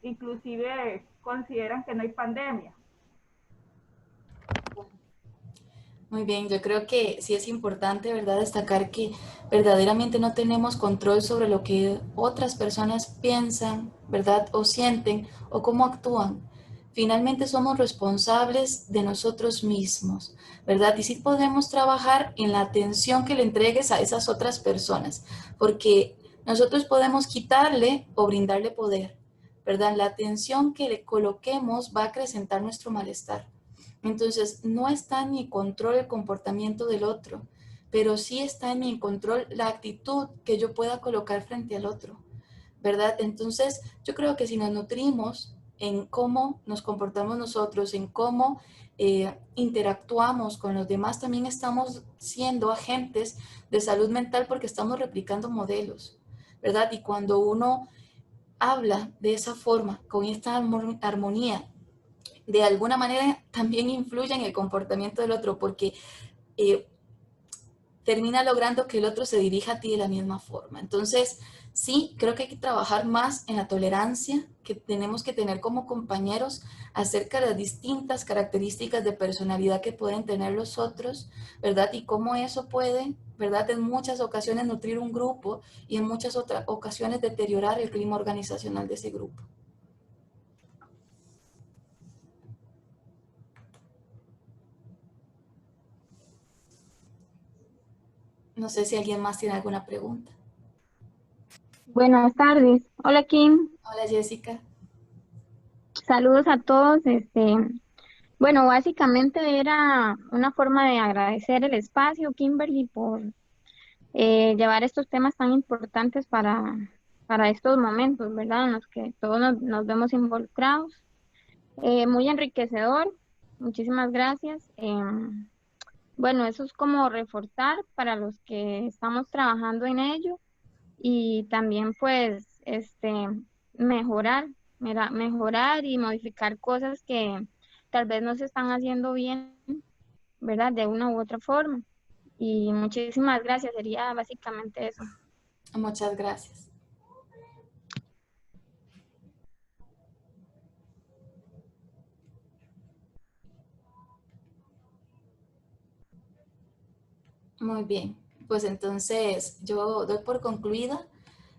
inclusive consideran que no hay pandemia. Muy bien, yo creo que sí es importante, ¿verdad?, destacar que verdaderamente no tenemos control sobre lo que otras personas piensan, ¿verdad?, o sienten, o cómo actúan. Finalmente somos responsables de nosotros mismos, ¿verdad? Y sí podemos trabajar en la atención que le entregues a esas otras personas, porque nosotros podemos quitarle o brindarle poder, ¿verdad? La atención que le coloquemos va a acrecentar nuestro malestar. Entonces, no está en mi control el comportamiento del otro, pero sí está en mi control la actitud que yo pueda colocar frente al otro, ¿verdad? Entonces, yo creo que si nos nutrimos en cómo nos comportamos nosotros, en cómo interactuamos con los demás, también estamos siendo agentes de salud mental porque estamos replicando modelos, ¿verdad? Y cuando uno habla de esa forma, con esta armonía, de alguna manera también influye en el comportamiento del otro, porque termina logrando que el otro se dirija a ti de la misma forma. Entonces, sí, creo que hay que trabajar más en la tolerancia que tenemos que tener como compañeros acerca de las distintas características de personalidad que pueden tener los otros, ¿verdad? Y cómo eso puede, ¿verdad?, en muchas ocasiones nutrir un grupo y en muchas otras ocasiones deteriorar el clima organizacional de ese grupo. No sé si alguien más tiene alguna pregunta. Buenas tardes. Hola, Kim. Hola, Jessica. Saludos a todos. Bueno, básicamente era una forma de agradecer el espacio, Kimberly, por llevar estos temas tan importantes para estos momentos, ¿verdad? En los que todos nos vemos involucrados. Muy enriquecedor. Muchísimas gracias. Bueno, eso es como reforzar para los que estamos trabajando en ello. Y también pues mejorar, mejorar y modificar cosas que tal vez no se están haciendo bien, ¿verdad? De una u otra forma. Y muchísimas gracias, sería básicamente eso. Muchas gracias. Muy bien, pues entonces yo doy por concluida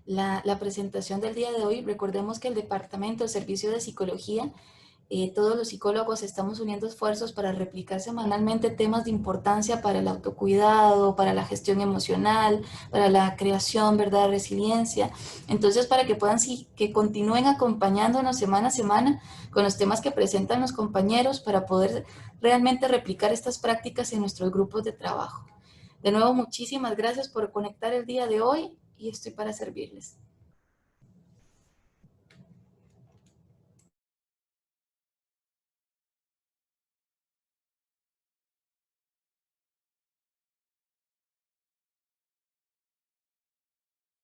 la presentación del día de hoy. Recordemos que el Departamento de Servicio de Psicología, todos los psicólogos estamos uniendo esfuerzos para replicar semanalmente temas de importancia para el autocuidado, para la gestión emocional, para la creación, ¿verdad?, resiliencia. Entonces, para que puedan, sí, que continúen acompañándonos semana a semana con los temas que presentan los compañeros para poder realmente replicar estas prácticas en nuestros grupos de trabajo. De nuevo, muchísimas gracias por conectar el día de hoy y estoy para servirles.